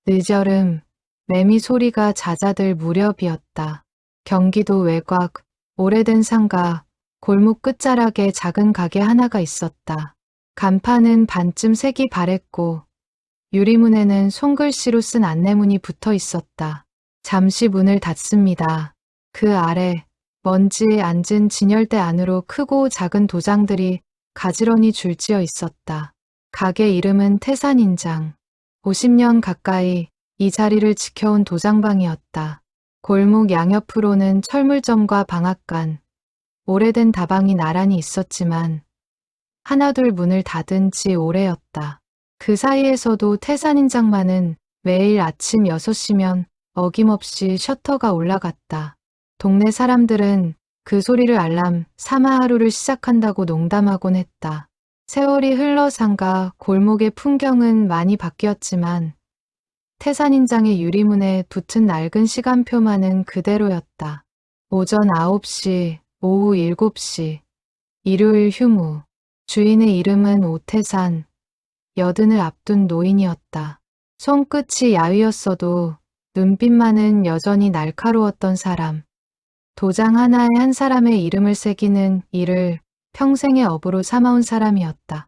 늦여름, 매미 소리가 잦아들 무렵이었다. 경기도 외곽, 오래된 상가, 골목 끝자락에 작은 가게 하나가 있었다. 간판은 반쯤 색이 바랬고 유리문에는 손글씨로 쓴 안내문이 붙어 있었다. 잠시 문을 닫습니다. 그 아래 먼지에 앉은 진열대 안으로 크고 작은 도장들이 가지런히 줄지어 있었다. 가게 이름은 태산인장. 50년 가까이 이 자리를 지켜온 도장방이었다. 골목 양옆으로는 철물점과 방앗간, 오래된 다방이 나란히 있었지만 하나둘 문을 닫은 지 오래였다. 그 사이에서도 태산인장만은 매일 아침 6시면 어김없이 셔터가 올라갔다. 동네 사람들은 그 소리를 알람 삼아 하루를 시작한다고 농담하곤 했다. 세월이 흘러 상가 골목의 풍경은 많이 바뀌었지만 태산인장의 유리문에 붙은 낡은 시간표만은 그대로였다. 오전 9시, 오후 7시, 일요일 휴무. 주인의 이름은 오태산, 여든을 앞둔 노인이었다. 손끝이 야위었어도 눈빛만은 여전히 날카로웠던 사람. 도장 하나에 한 사람의 이름을 새기는 일을 평생의 업으로 삼아온 사람이었다.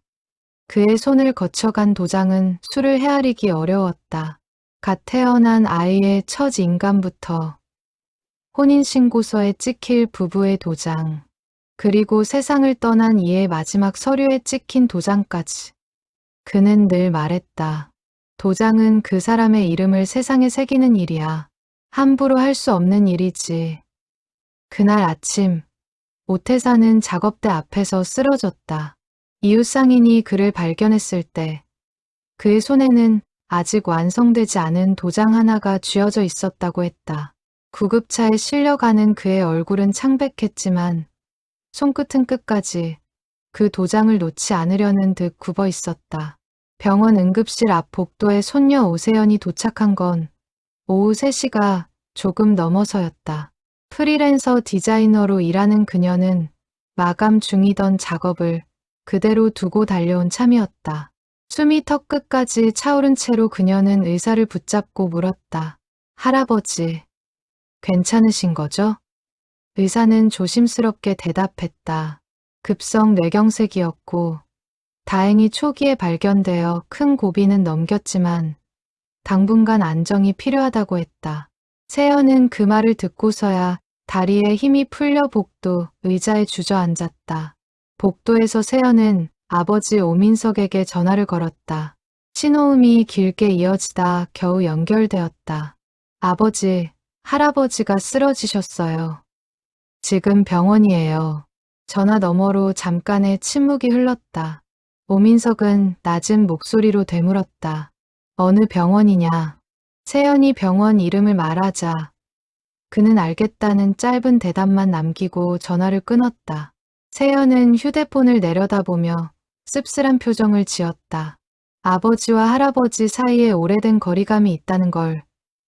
그의 손을 거쳐간 도장은 수를 헤아리기 어려웠다. 갓 태어난 아이의 첫 인감부터 혼인신고서에 찍힐 부부의 도장, 그리고 세상을 떠난 이의 마지막 서류에 찍힌 도장까지. 그는 늘 말했다. 도장은 그 사람의 이름을 세상에 새기는 일이야. 함부로 할 수 없는 일이지. 그날 아침, 오태사는 작업대 앞에서 쓰러졌다. 이웃 상인이 그를 발견했을 때 그의 손에는 아직 완성되지 않은 도장 하나가 쥐어져 있었다고 했다. 구급차에 실려가는 그의 얼굴은 창백했지만 손끝은 끝까지 그 도장을 놓지 않으려는 듯 굽어 있었다. 병원 응급실 앞 복도에 손녀 오세연이 도착한 건 오후 3시가 조금 넘어서였다. 프리랜서 디자이너로 일하는 그녀는 마감 중이던 작업을 그대로 두고 달려온 참이었다. 숨이 턱끝까지 차오른 채로 그녀는 의사를 붙잡고 물었다. 할아버지, 괜찮으신 거죠? 의사는 조심스럽게 대답했다. 급성 뇌경색이었고 다행히 초기에 발견되어 큰 고비는 넘겼지만 당분간 안정이 필요하다고 했다. 세연은 그 말을 듣고서야 다리에 힘이 풀려 복도 의자에 주저앉았다. 복도에서 세연은 아버지 오민석에게 전화를 걸었다. 신호음이 길게 이어지다 겨우 연결되었다. 아버지, 할아버지가 쓰러지셨어요. 지금 병원이에요. 전화 너머로 잠깐의 침묵이 흘렀다. 오민석은 낮은 목소리로 되물었다. 어느 병원이냐? 세연이 병원 이름을 말하자 그는 알겠다는 짧은 대답만 남기고 전화를 끊었다. 세연은 휴대폰을 내려다보며 씁쓸한 표정을 지었다. 아버지와 할아버지 사이에 오래된 거리감이 있다는 걸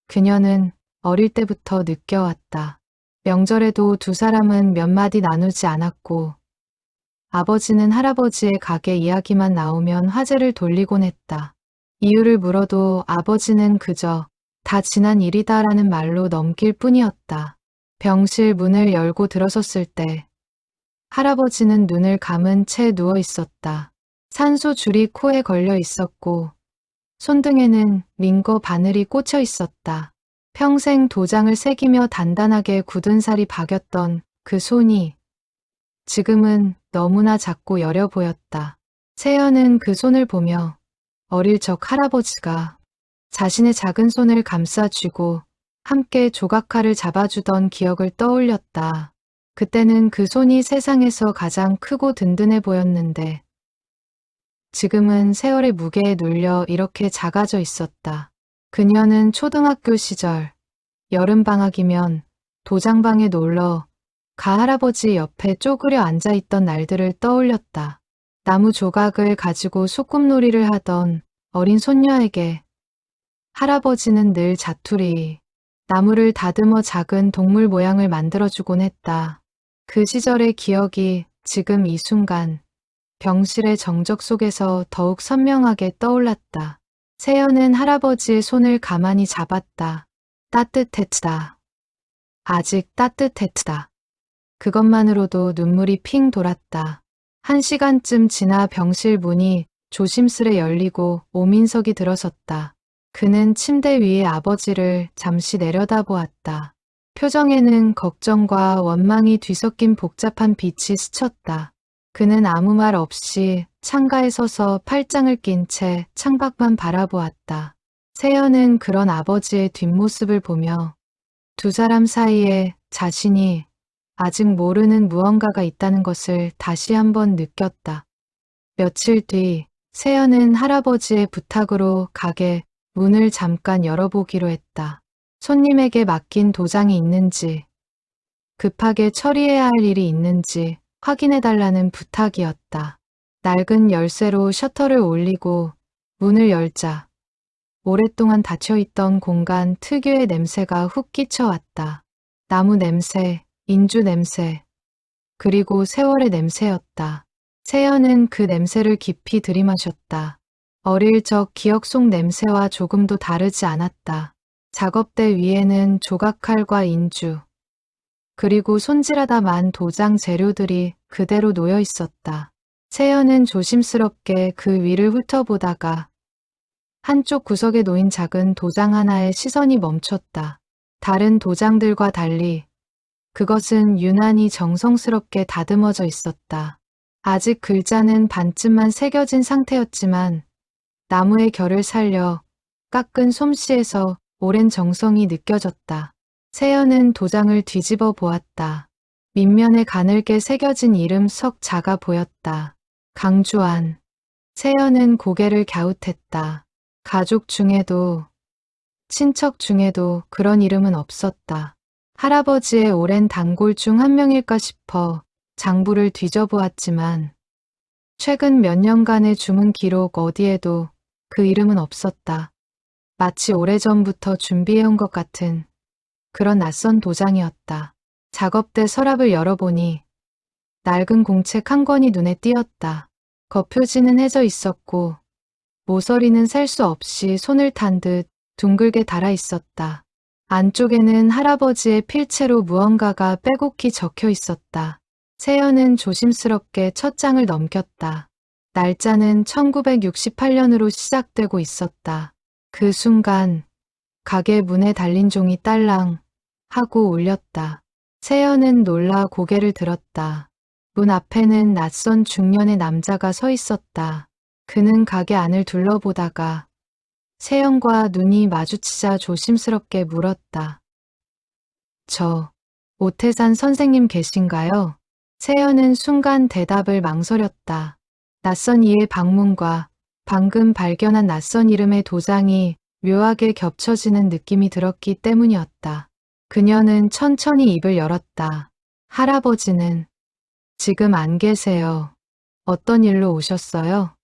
그녀는 어릴 때부터 느껴왔다. 명절에도 두 사람은 몇 마디 나누지 않았고 아버지는 할아버지의 가게 이야기만 나오면 화제를 돌리곤 했다. 이유를 물어도 아버지는 그저 다 지난 일이다라는 말로 넘길 뿐이었다. 병실 문을 열고 들어섰을 때 할아버지는 눈을 감은 채 누워 있었다. 산소 줄이 코에 걸려 있었고 손등에는 민거 바늘이 꽂혀 있었다. 평생 도장을 새기며 단단하게 굳은 살이 박였던 그 손이 지금은 너무나 작고 여려 보였다. 세연은 그 손을 보며 어릴 적 할아버지가 자신의 작은 손을 감싸쥐고 함께 조각칼을 잡아주던 기억을 떠올렸다. 그때는 그 손이 세상에서 가장 크고 든든해 보였는데 지금은 세월의 무게에 눌려 이렇게 작아져 있었다. 그녀는 초등학교 시절 여름방학이면 도장방에 놀러 가할아버지 옆에 쪼그려 앉아있던 날들을 떠올렸다. 나무 조각을 가지고 소꿉놀이를 하던 어린 손녀에게 할아버지는 늘 자투리, 나무를 다듬어 작은 동물 모양을 만들어주곤 했다. 그 시절의 기억이 지금 이 순간 병실의 정적 속에서 더욱 선명하게 떠올랐다. 세연은 할아버지의 손을 가만히 잡았다. 따뜻했다. 아직 따뜻했다. 그것만으로도 눈물이 핑 돌았다. 1시간쯤 지나 병실 문이 조심스레 열리고 오민석이 들어섰다. 그는 침대 위에 아버지를 잠시 내려다보았다. 표정에는 걱정과 원망이 뒤섞인 복잡한 빛이 스쳤다. 그는 아무 말 없이 창가에 서서 팔짱을 낀 채 창밖만 바라보았다. 세연은 그런 아버지의 뒷모습을 보며 두 사람 사이에 자신이 아직 모르는 무언가가 있다는 것을 다시 한번 느꼈다. 며칠 뒤 세연은 할아버지의 부탁으로 가게 문을 잠깐 열어보기로 했다. 손님에게 맡긴 도장이 있는지, 급하게 처리해야 할 일이 있는지 확인해달라는 부탁이었다. 낡은 열쇠로 셔터를 올리고 문을 열자 오랫동안 닫혀있던 공간 특유의 냄새가 훅 끼쳐왔다. 나무 냄새, 인주 냄새, 그리고 세월의 냄새였다. 세연은 그 냄새를 깊이 들이마셨다. 어릴 적 기억 속 냄새와 조금도 다르지 않았다. 작업대 위에는 조각칼과 인주, 그리고 손질하다 만 도장 재료들이 그대로 놓여 있었다. 세연은 조심스럽게 그 위를 훑어보다가 한쪽 구석에 놓인 작은 도장 하나에 시선이 멈췄다. 다른 도장들과 달리 그것은 유난히 정성스럽게 다듬어져 있었다. 아직 글자는 반쯤만 새겨진 상태였지만 나무의 결을 살려 깎은 솜씨에서 오랜 정성이 느껴졌다. 세연은 도장을 뒤집어 보았다. 밑면에 가늘게 새겨진 이름 석 자가 보였다. 강주환. 세연은 고개를 갸웃했다. 가족 중에도, 친척 중에도 그런 이름은 없었다. 할아버지의 오랜 단골 중 한 명일까 싶어 장부를 뒤져보았지만 최근 몇 년간의 주문 기록 어디에도 그 이름은 없었다. 마치 오래전부터 준비해온 것 같은 그런 낯선 도장이었다. 작업대 서랍을 열어보니 낡은 공책 한 권이 눈에 띄었다. 겉표지는 해져 있었고 모서리는 셀 수 없이 손을 탄 듯 둥글게 달아 있었다. 안쪽에는 할아버지의 필체로 무언가가 빼곡히 적혀 있었다. 세연은 조심스럽게 첫 장을 넘겼다. 날짜는 1968년으로 시작되고 있었다. 그 순간 가게 문에 달린 종이 딸랑 하고 울렸다. 세연은 놀라 고개를 들었다. 문 앞에는 낯선 중년의 남자가 서 있었다. 그는 가게 안을 둘러보다가 세연과 눈이 마주치자 조심스럽게 물었다. 저 오태산 선생님 계신가요? 세연은 순간 대답을 망설였다. 낯선 이의 방문과 방금 발견한 낯선 이름의 도장이 묘하게 겹쳐지는 느낌이 들었기 때문이었다. 그녀는 천천히 입을 열었다. 할아버지는 지금 안 계세요. 어떤 일로 오셨어요?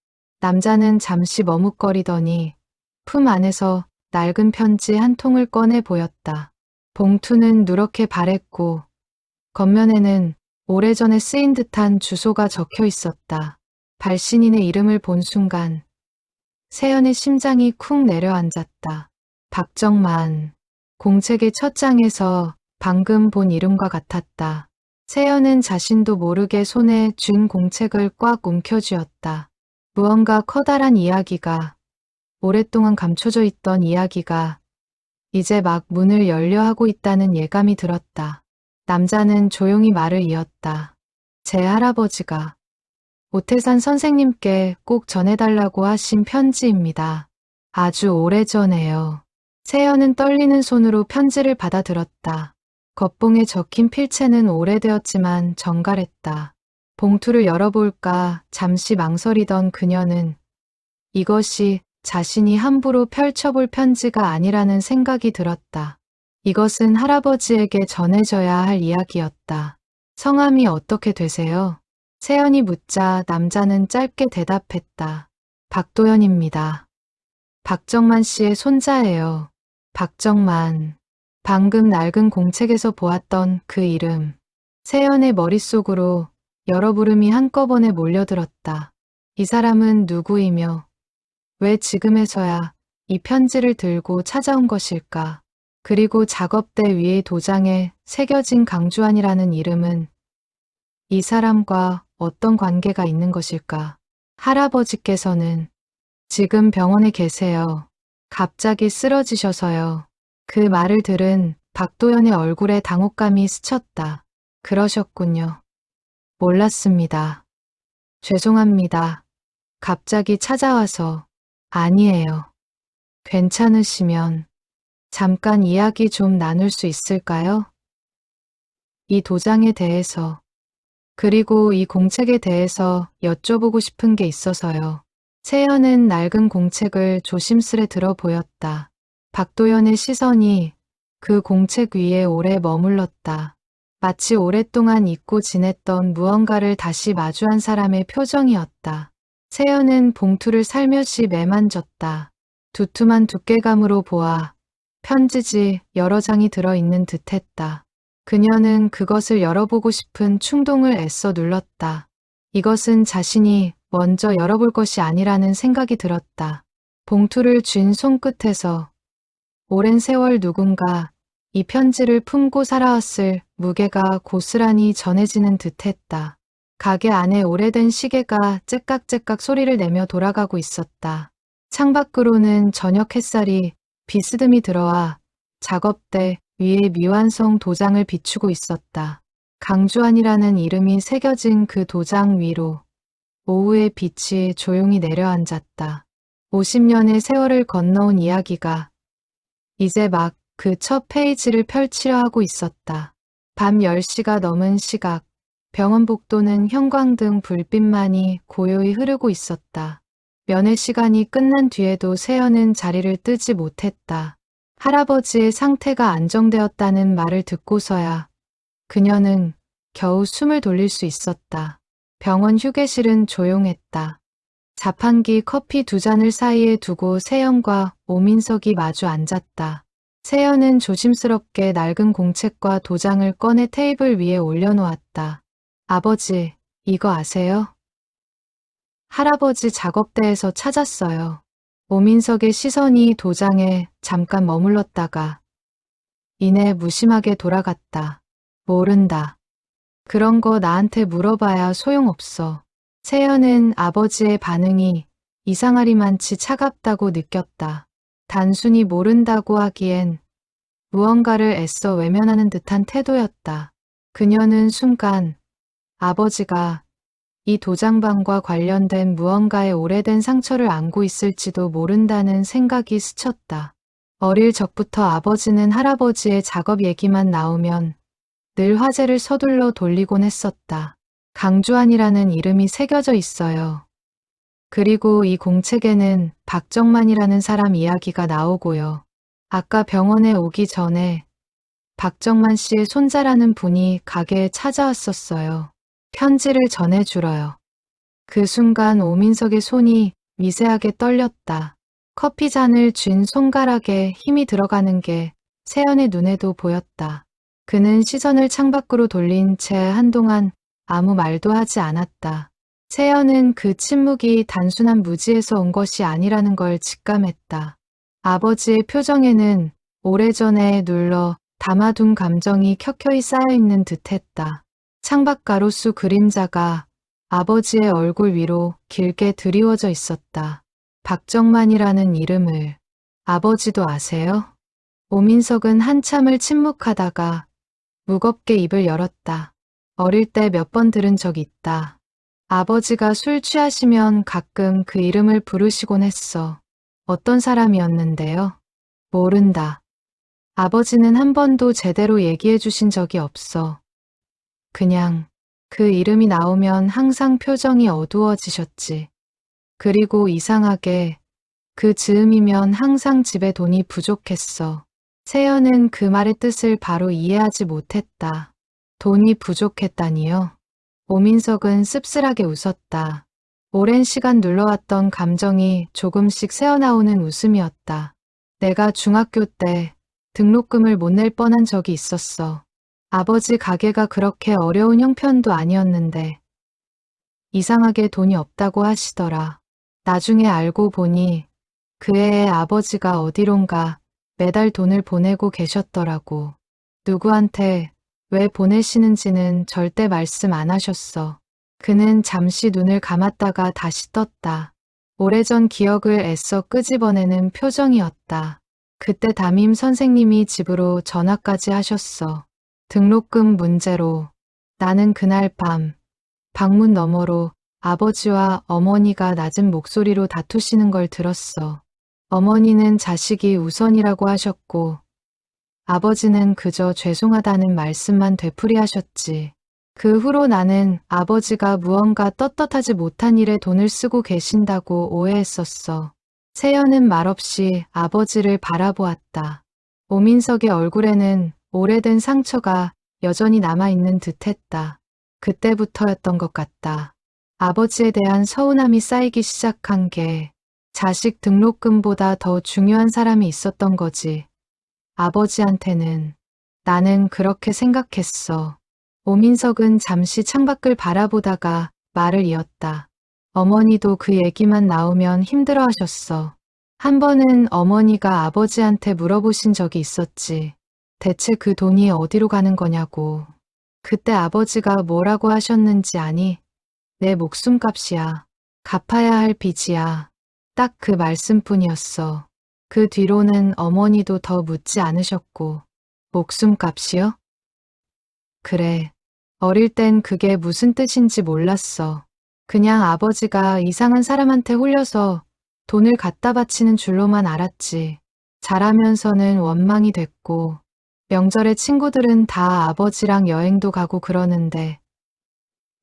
남자는 잠시 머뭇거리더니 품 안에서 낡은 편지 한 통을 꺼내 보였다. 봉투는 누렇게 바랬고 겉면에는 오래전에 쓰인 듯한 주소가 적혀 있었다. 발신인의 이름을 본 순간 세연의 심장이 쿵 내려앉았다. 박정만. 공책의 첫 장에서 방금 본 이름과 같았다. 세연은 자신도 모르게 손에 쥔 공책을 꽉 움켜쥐었다. 무언가 커다란 이야기가, 오랫동안 감춰져 있던 이야기가 이제 막 문을 열려 하고 있다는 예감이 들었다. 남자는 조용히 말을 이었다. 제 할아버지가 오태산 선생님께 꼭 전해달라고 하신 편지입니다. 아주 오래전에요. 세연은 떨리는 손으로 편지를 받아들었다. 겉봉에 적힌 필체는 오래되었지만 정갈했다. 봉투를 열어볼까 잠시 망설이던 그녀는 이것이 자신이 함부로 펼쳐볼 편지가 아니라는 생각이 들었다. 이것은 할아버지에게 전해져야 할 이야기였다. 성함이 어떻게 되세요? 세연이 묻자 남자는 짧게 대답했다. 박도연입니다. 박정만 씨의 손자예요. 박정만. 방금 낡은 공책에서 보았던 그 이름. 세연의 머릿속으로 여러 부름이 한꺼번에 몰려들었다. 이 사람은 누구이며 왜 지금에서야 이 편지를 들고 찾아온 것일까? 그리고 작업대 위의 도장에 새겨진 강주환이라는 이름은 이 사람과 어떤 관계가 있는 것일까? 할아버지께서는 지금 병원에 계세요. 갑자기 쓰러지셔서요. 그 말을 들은 박도연의 얼굴에 당혹감이 스쳤다. 그러셨군요. 몰랐습니다. 죄송합니다. 갑자기 찾아와서. 아니에요. 괜찮으시면 잠깐 이야기 좀 나눌 수 있을까요? 이 도장에 대해서, 그리고 이 공책에 대해서 여쭤보고 싶은 게 있어서요. 세연은 낡은 공책을 조심스레 들어 보였다. 박도연의 시선이 그 공책 위에 오래 머물렀다. 마치 오랫동안 잊고 지냈던 무언가를 다시 마주한 사람의 표정이었다. 세연은 봉투를 살며시 매만졌다. 두툼한 두께감으로 보아 편지지 여러 장이 들어있는 듯했다. 그녀는 그것을 열어보고 싶은 충동을 애써 눌렀다. 이것은 자신이 먼저 열어볼 것이 아니라는 생각이 들었다. 봉투를 쥔 손끝에서 오랜 세월 누군가 이 편지를 품고 살아왔을 무게가 고스란히 전해지는 듯했다. 가게 안에 오래된 시계가 째깍째깍 소리를 내며 돌아가고 있었다. 창밖으로는 저녁 햇살이 비스듬히 들어와 작업대 위에 미완성 도장을 비추고 있었다. 강주환이라는 이름이 새겨진 그 도장 위로 오후의 빛이 조용히 내려앉았다. 50년의 세월을 건너온 이야기가 이제 막 그 첫 페이지를 펼치려 하고 있었다. 밤 10시가 넘은 시각, 병원 복도는 형광등 불빛만이 고요히 흐르고 있었다. 면회 시간이 끝난 뒤에도 세연은 자리를 뜨지 못했다. 할아버지의 상태가 안정되었다는 말을 듣고서야 그녀는 겨우 숨을 돌릴 수 있었다. 병원 휴게실은 조용했다. 자판기 커피 2잔을 사이에 두고 세연과 오민석이 마주 앉았다. 세연은 조심스럽게 낡은 공책과 도장을 꺼내 테이블 위에 올려놓았다. 아버지, 이거 아세요? 할아버지 작업대에서 찾았어요. 오민석의 시선이 도장에 잠깐 머물렀다가 이내 무심하게 돌아갔다. 모른다. 그런 거 나한테 물어봐야 소용없어. 세연은 아버지의 반응이 이상하리만치 차갑다고 느꼈다. 단순히 모른다고 하기엔 무언가를 애써 외면하는 듯한 태도였다. 그녀는 순간 아버지가 이 도장방과 관련된 무언가의 오래된 상처를 안고 있을지도 모른다는 생각이 스쳤다. 어릴 적부터 아버지는 할아버지의 작업 얘기만 나오면 늘 화제를 서둘러 돌리곤 했었다. 강주환이라는 이름이 새겨져 있어요. 그리고 이 공책에는 박정만이라는 사람 이야기가 나오고요. 아까 병원에 오기 전에 박정만 씨의 손자라는 분이 가게에 찾아왔었어요. 편지를 전해주러요. 그 순간 오민석의 손이 미세하게 떨렸다. 커피잔을 쥔 손가락에 힘이 들어가는 게 세연의 눈에도 보였다. 그는 시선을 창밖으로 돌린 채 한동안 아무 말도 하지 않았다. 세연은 그 침묵이 단순한 무지에서 온 것이 아니라는 걸 직감했다. 아버지의 표정에는 오래전에 눌러 담아둔 감정이 켜켜이 쌓여있는 듯했다. 창밖 가로수 그림자가 아버지의 얼굴 위로 길게 드리워져 있었다. 박정만이라는 이름을 아버지도 아세요? 오민석은 한참을 침묵하다가 무겁게 입을 열었다. 어릴 때 몇 번 들은 적 있다. 아버지가 술 취하시면 가끔 그 이름을 부르시곤 했어. 어떤 사람이었는데요? 모른다. 아버지는 한 번도 제대로 얘기해 주신 적이 없어. 그냥 그 이름이 나오면 항상 표정이 어두워지셨지. 그리고 이상하게 그 즈음이면 항상 집에 돈이 부족했어. 세연은 그 말의 뜻을 바로 이해하지 못했다. 돈이 부족했다니요? 오민석은 씁쓸하게 웃었다. 오랜 시간 눌러왔던 감정이 조금씩 새어나오는 웃음이었다. 내가 중학교 때 등록금을 못 낼 뻔한 적이 있었어. 아버지 가게가 그렇게 어려운 형편도 아니었는데 이상하게 돈이 없다고 하시더라. 나중에 알고 보니 그 애의 아버지가 어디론가 매달 돈을 보내고 계셨더라고. 누구한테 왜 보내시는지는 절대 말씀 안 하셨어. 그는 잠시 눈을 감았다가 다시 떴다. 오래전 기억을 애써 끄집어내는 표정이었다. 그때 담임 선생님이 집으로 전화까지 하셨어. 등록금 문제로. 나는 그날 밤 방문 너머로 아버지와 어머니가 낮은 목소리로 다투시는 걸 들었어. 어머니는 자식이 우선이라고 하셨고 아버지는 그저 죄송하다는 말씀만 되풀이하셨지. 그 후로 나는 아버지가 무언가 떳떳하지 못한 일에 돈을 쓰고 계신다고 오해했었어. 세연은 말없이 아버지를 바라보았다. 오민석의 얼굴에는 오래된 상처가 여전히 남아있는 듯했다. 그때부터였던 것 같다. 아버지에 대한 서운함이 쌓이기 시작한 게 자식 등록금보다 더 중요한 사람이 있었던 거지. 아버지한테는. 나는 그렇게 생각했어. 오민석은 잠시 창밖을 바라보다가 말을 이었다. 어머니도 그 얘기만 나오면 힘들어하셨어. 한 번은 어머니가 아버지한테 물어보신 적이 있었지. 대체 그 돈이 어디로 가는 거냐고. 그때 아버지가 뭐라고 하셨는지 아니? 내 목숨값이야. 갚아야 할 빚이야. 딱 그 말씀뿐이었어. 그 뒤로는 어머니도 더 묻지 않으셨고. 목숨값이요? 그래. 어릴 땐 그게 무슨 뜻인지 몰랐어. 그냥 아버지가 이상한 사람한테 홀려서 돈을 갖다 바치는 줄로만 알았지. 자라면서는 원망이 됐고, 명절에 친구들은 다 아버지랑 여행도 가고 그러는데,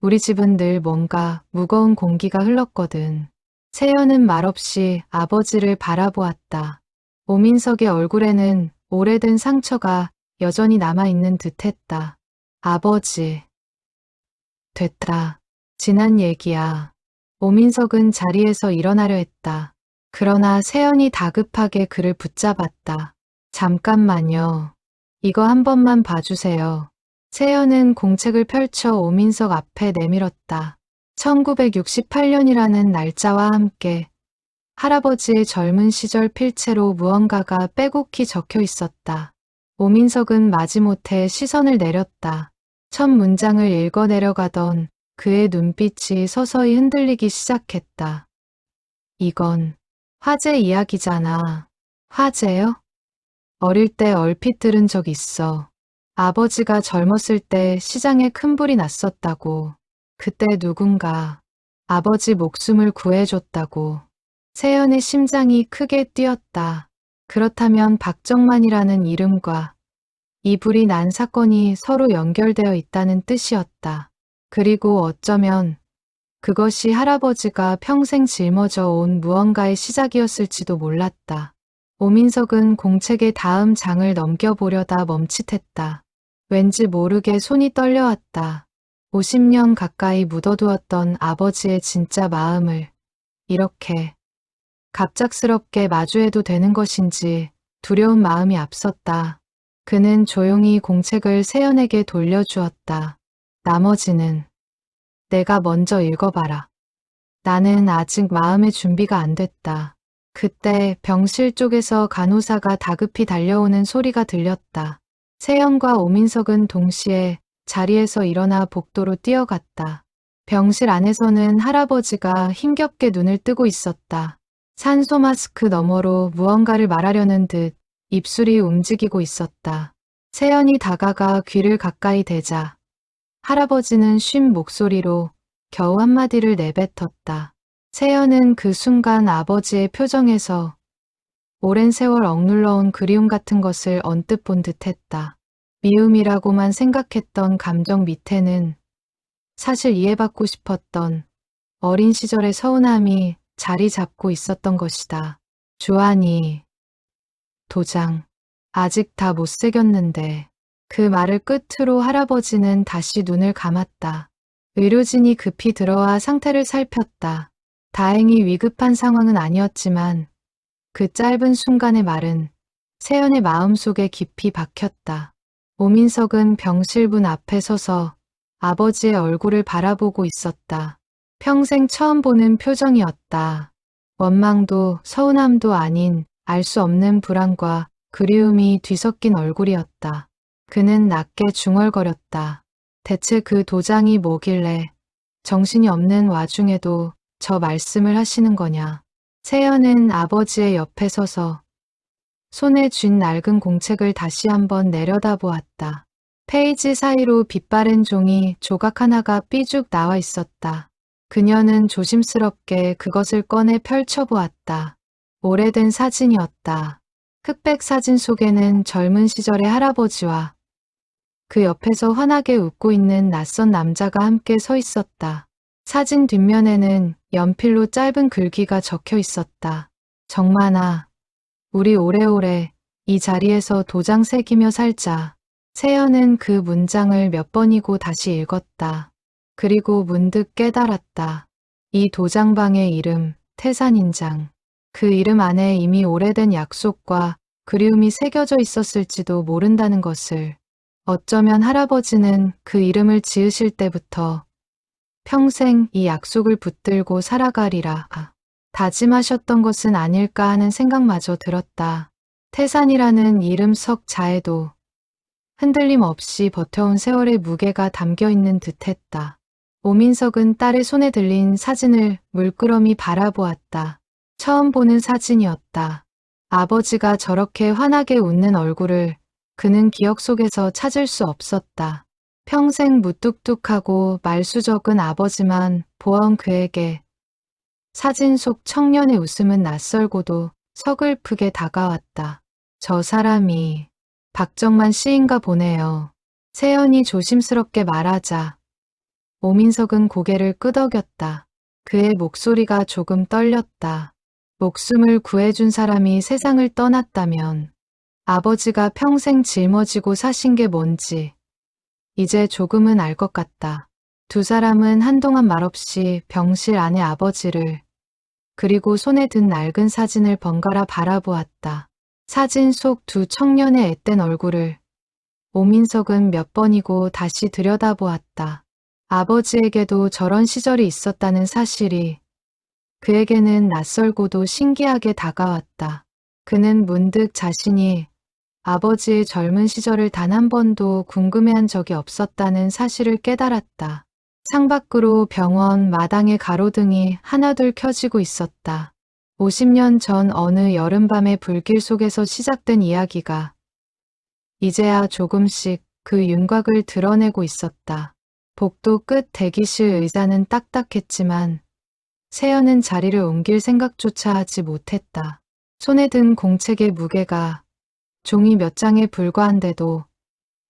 우리 집은 늘 뭔가 무거운 공기가 흘렀거든. 세연은 말없이 아버지를 바라보았다. 오민석의 얼굴에는 오래된 상처가 여전히 남아있는 듯했다. 아버지. 됐다. 지난 얘기야. 오민석은 자리에서 일어나려 했다. 그러나 세연이 다급하게 그를 붙잡았다. 잠깐만요. 이거 한 번만 봐주세요. 세연은 공책을 펼쳐 오민석 앞에 내밀었다. 1968년이라는 날짜와 함께 할아버지의 젊은 시절 필체로 무언가가 빼곡히 적혀 있었다. 오민석은 마지못해 시선을 내렸다. 첫 문장을 읽어 내려가던 그의 눈빛이 서서히 흔들리기 시작했다. 이건 화재 이야기잖아. 화재요? 어릴 때 얼핏 들은 적 있어. 아버지가 젊었을 때 시장에 큰 불이 났었다고. 그때 누군가 아버지 목숨을 구해줬다고. 세연의 심장이 크게 뛰었다. 그렇다면 박정만이라는 이름과 이 불이 난 사건이 서로 연결되어 있다는 뜻이었다. 그리고 어쩌면 그것이 할아버지가 평생 짊어져 온 무언가의 시작이었을지도 몰랐다. 오민석은 공책의 다음 장을 넘겨보려다 멈칫했다. 왠지 모르게 손이 떨려왔다. 50년 가까이 묻어두었던 아버지의 진짜 마음을 이렇게 갑작스럽게 마주해도 되는 것인지 두려운 마음이 앞섰다. 그는 조용히 공책을 세연에게 돌려주었다. 나머지는 내가 먼저 읽어봐라. 나는 아직 마음의 준비가 안 됐다. 그때 병실 쪽에서 간호사가 다급히 달려오는 소리가 들렸다. 세연과 오민석은 동시에 자리에서 일어나 복도로 뛰어갔다. 병실 안에서는 할아버지가 힘겹게 눈을 뜨고 있었다. 산소 마스크 너머로 무언가를 말하려는 듯 입술이 움직이고 있었다. 세연이 다가가 귀를 가까이 대자 할아버지는 쉰 목소리로 겨우 한마디를 내뱉었다. 세연은 그 순간 아버지의 표정에서 오랜 세월 억눌러온 그리움 같은 것을 언뜻 본 듯했다. 미움이라고만 생각했던 감정 밑에는 사실 이해받고 싶었던 어린 시절의 서운함이 자리 잡고 있었던 것이다. 주한이 도장 아직 다 못 새겼는데. 그 말을 끝으로 할아버지는 다시 눈을 감았다. 의료진이 급히 들어와 상태를 살폈다. 다행히 위급한 상황은 아니었지만 그 짧은 순간의 말은 세연의 마음속에 깊이 박혔다. 오민석은 병실 문 앞에 서서 아버지의 얼굴을 바라보고 있었다. 평생 처음 보는 표정이었다. 원망도 서운함도 아닌 알 수 없는 불안과 그리움이 뒤섞인 얼굴이었다. 그는 낮게 중얼거렸다. 대체 그 도장이 뭐길래 정신이 없는 와중에도 저 말씀을 하시는 거냐. 세연은 아버지의 옆에 서서 손에 쥔 낡은 공책을 다시 한번 내려다보았다. 페이지 사이로 빛바랜 종이 조각 하나가 삐죽 나와 있었다. 그녀는 조심스럽게 그것을 꺼내 펼쳐보았다. 오래된 사진이었다. 흑백 사진 속에는 젊은 시절의 할아버지와 그 옆에서 환하게 웃고 있는 낯선 남자가 함께 서 있었다. 사진 뒷면에는 연필로 짧은 글귀가 적혀 있었다. 정만아, 우리 오래오래 이 자리에서 도장 새기며 살자. 세연은 그 문장을 몇 번이고 다시 읽었다. 그리고 문득 깨달았다. 이 도장방의 이름, 태산인장. 그 이름 안에 이미 오래된 약속과 그리움이 새겨져 있었을지도 모른다는 것을. 어쩌면 할아버지는 그 이름을 지으실 때부터 평생 이 약속을 붙들고 살아가리라 다짐하셨던 것은 아닐까 하는 생각마저 들었다. 태산이라는 이름 석 자에도 흔들림 없이 버텨온 세월의 무게가 담겨있는 듯했다. 오민석은 딸의 손에 들린 사진을 물끄러미 바라보았다. 처음 보는 사진이었다. 아버지가 저렇게 환하게 웃는 얼굴을 그는 기억 속에서 찾을 수 없었다. 평생 무뚝뚝하고 말수 적은 아버지만 보아온 그에게 사진 속 청년의 웃음은 낯설고도 서글프게 다가왔다. 저 사람이 박정만 씨인가 보네요. 세연이 조심스럽게 말하자 오민석은 고개를 끄덕였다. 그의 목소리가 조금 떨렸다. 목숨을 구해준 사람이 세상을 떠났다면 아버지가 평생 짊어지고 사신 게 뭔지 이제 조금은 알 것 같다. 두 사람은 한동안 말없이 병실 안의 아버지를 그리고 손에 든 낡은 사진을 번갈아 바라보았다. 사진 속 두 청년의 앳된 얼굴을 오민석은 몇 번이고 다시 들여다보았다. 아버지에게도 저런 시절이 있었다는 사실이 그에게는 낯설고도 신기하게 다가왔다. 그는 문득 자신이 아버지의 젊은 시절을 단 한 번도 궁금해한 적이 없었다는 사실을 깨달았다. 창밖으로 병원 마당의 가로등이 하나둘 켜지고 있었다. 50년 전 어느 여름밤의 불길 속에서 시작된 이야기가 이제야 조금씩 그 윤곽을 드러내고 있었다. 복도 끝 대기실 의자는 딱딱했지만 세연은 자리를 옮길 생각조차 하지 못했다. 손에 든 공책의 무게가 종이 몇 장에 불과한데도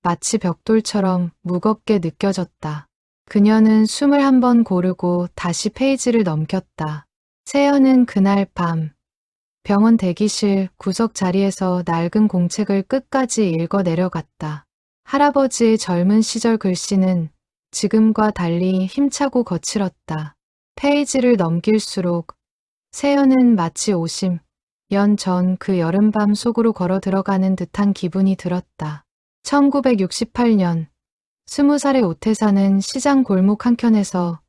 마치 벽돌처럼 무겁게 느껴졌다. 그녀는 숨을 한 번 고르고 다시 페이지를 넘겼다. 세연은 그날 밤 병원 대기실 구석 자리에서 낡은 공책을 끝까지 읽어 내려갔다. 할아버지의 젊은 시절 글씨는 지금과 달리 힘차고 거칠었다. 페이지를 넘길수록 세연은 마치 50년 전 그 여름밤 속으로 걸어 들어가는 듯한 기분이 들었다. 1968년 20살의 오태사는 시장 골목 한켠에서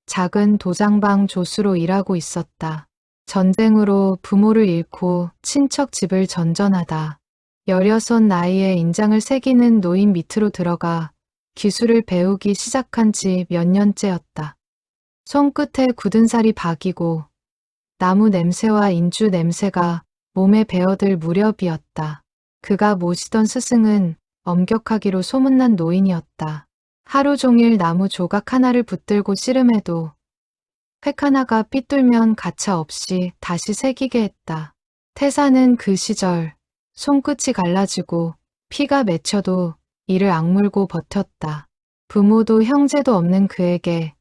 작은 도장방 조수로 일하고 있었다. 전쟁으로 부모를 잃고 친척 집을 전전하다 16 나이에 인장을 새기는 노인 밑으로 들어가 기술을 배우기 시작한 지 몇 년째였다. 손끝에 굳은 살이 박이고 나무 냄새와 인주 냄새가 몸에 배어들 무렵이었다. 그가 모시던 스승은 엄격하기로 소문난 노인이었다. 하루 종일 나무 조각 하나를 붙들고 씨름해도 획 하나가 삐뚤면 가차 없이 다시 새기게 했다. 태사는 그 시절 손끝이 갈라지고 피가 맺혀도 이를 악물고 버텼다. 부모도 형제도 없는 그에게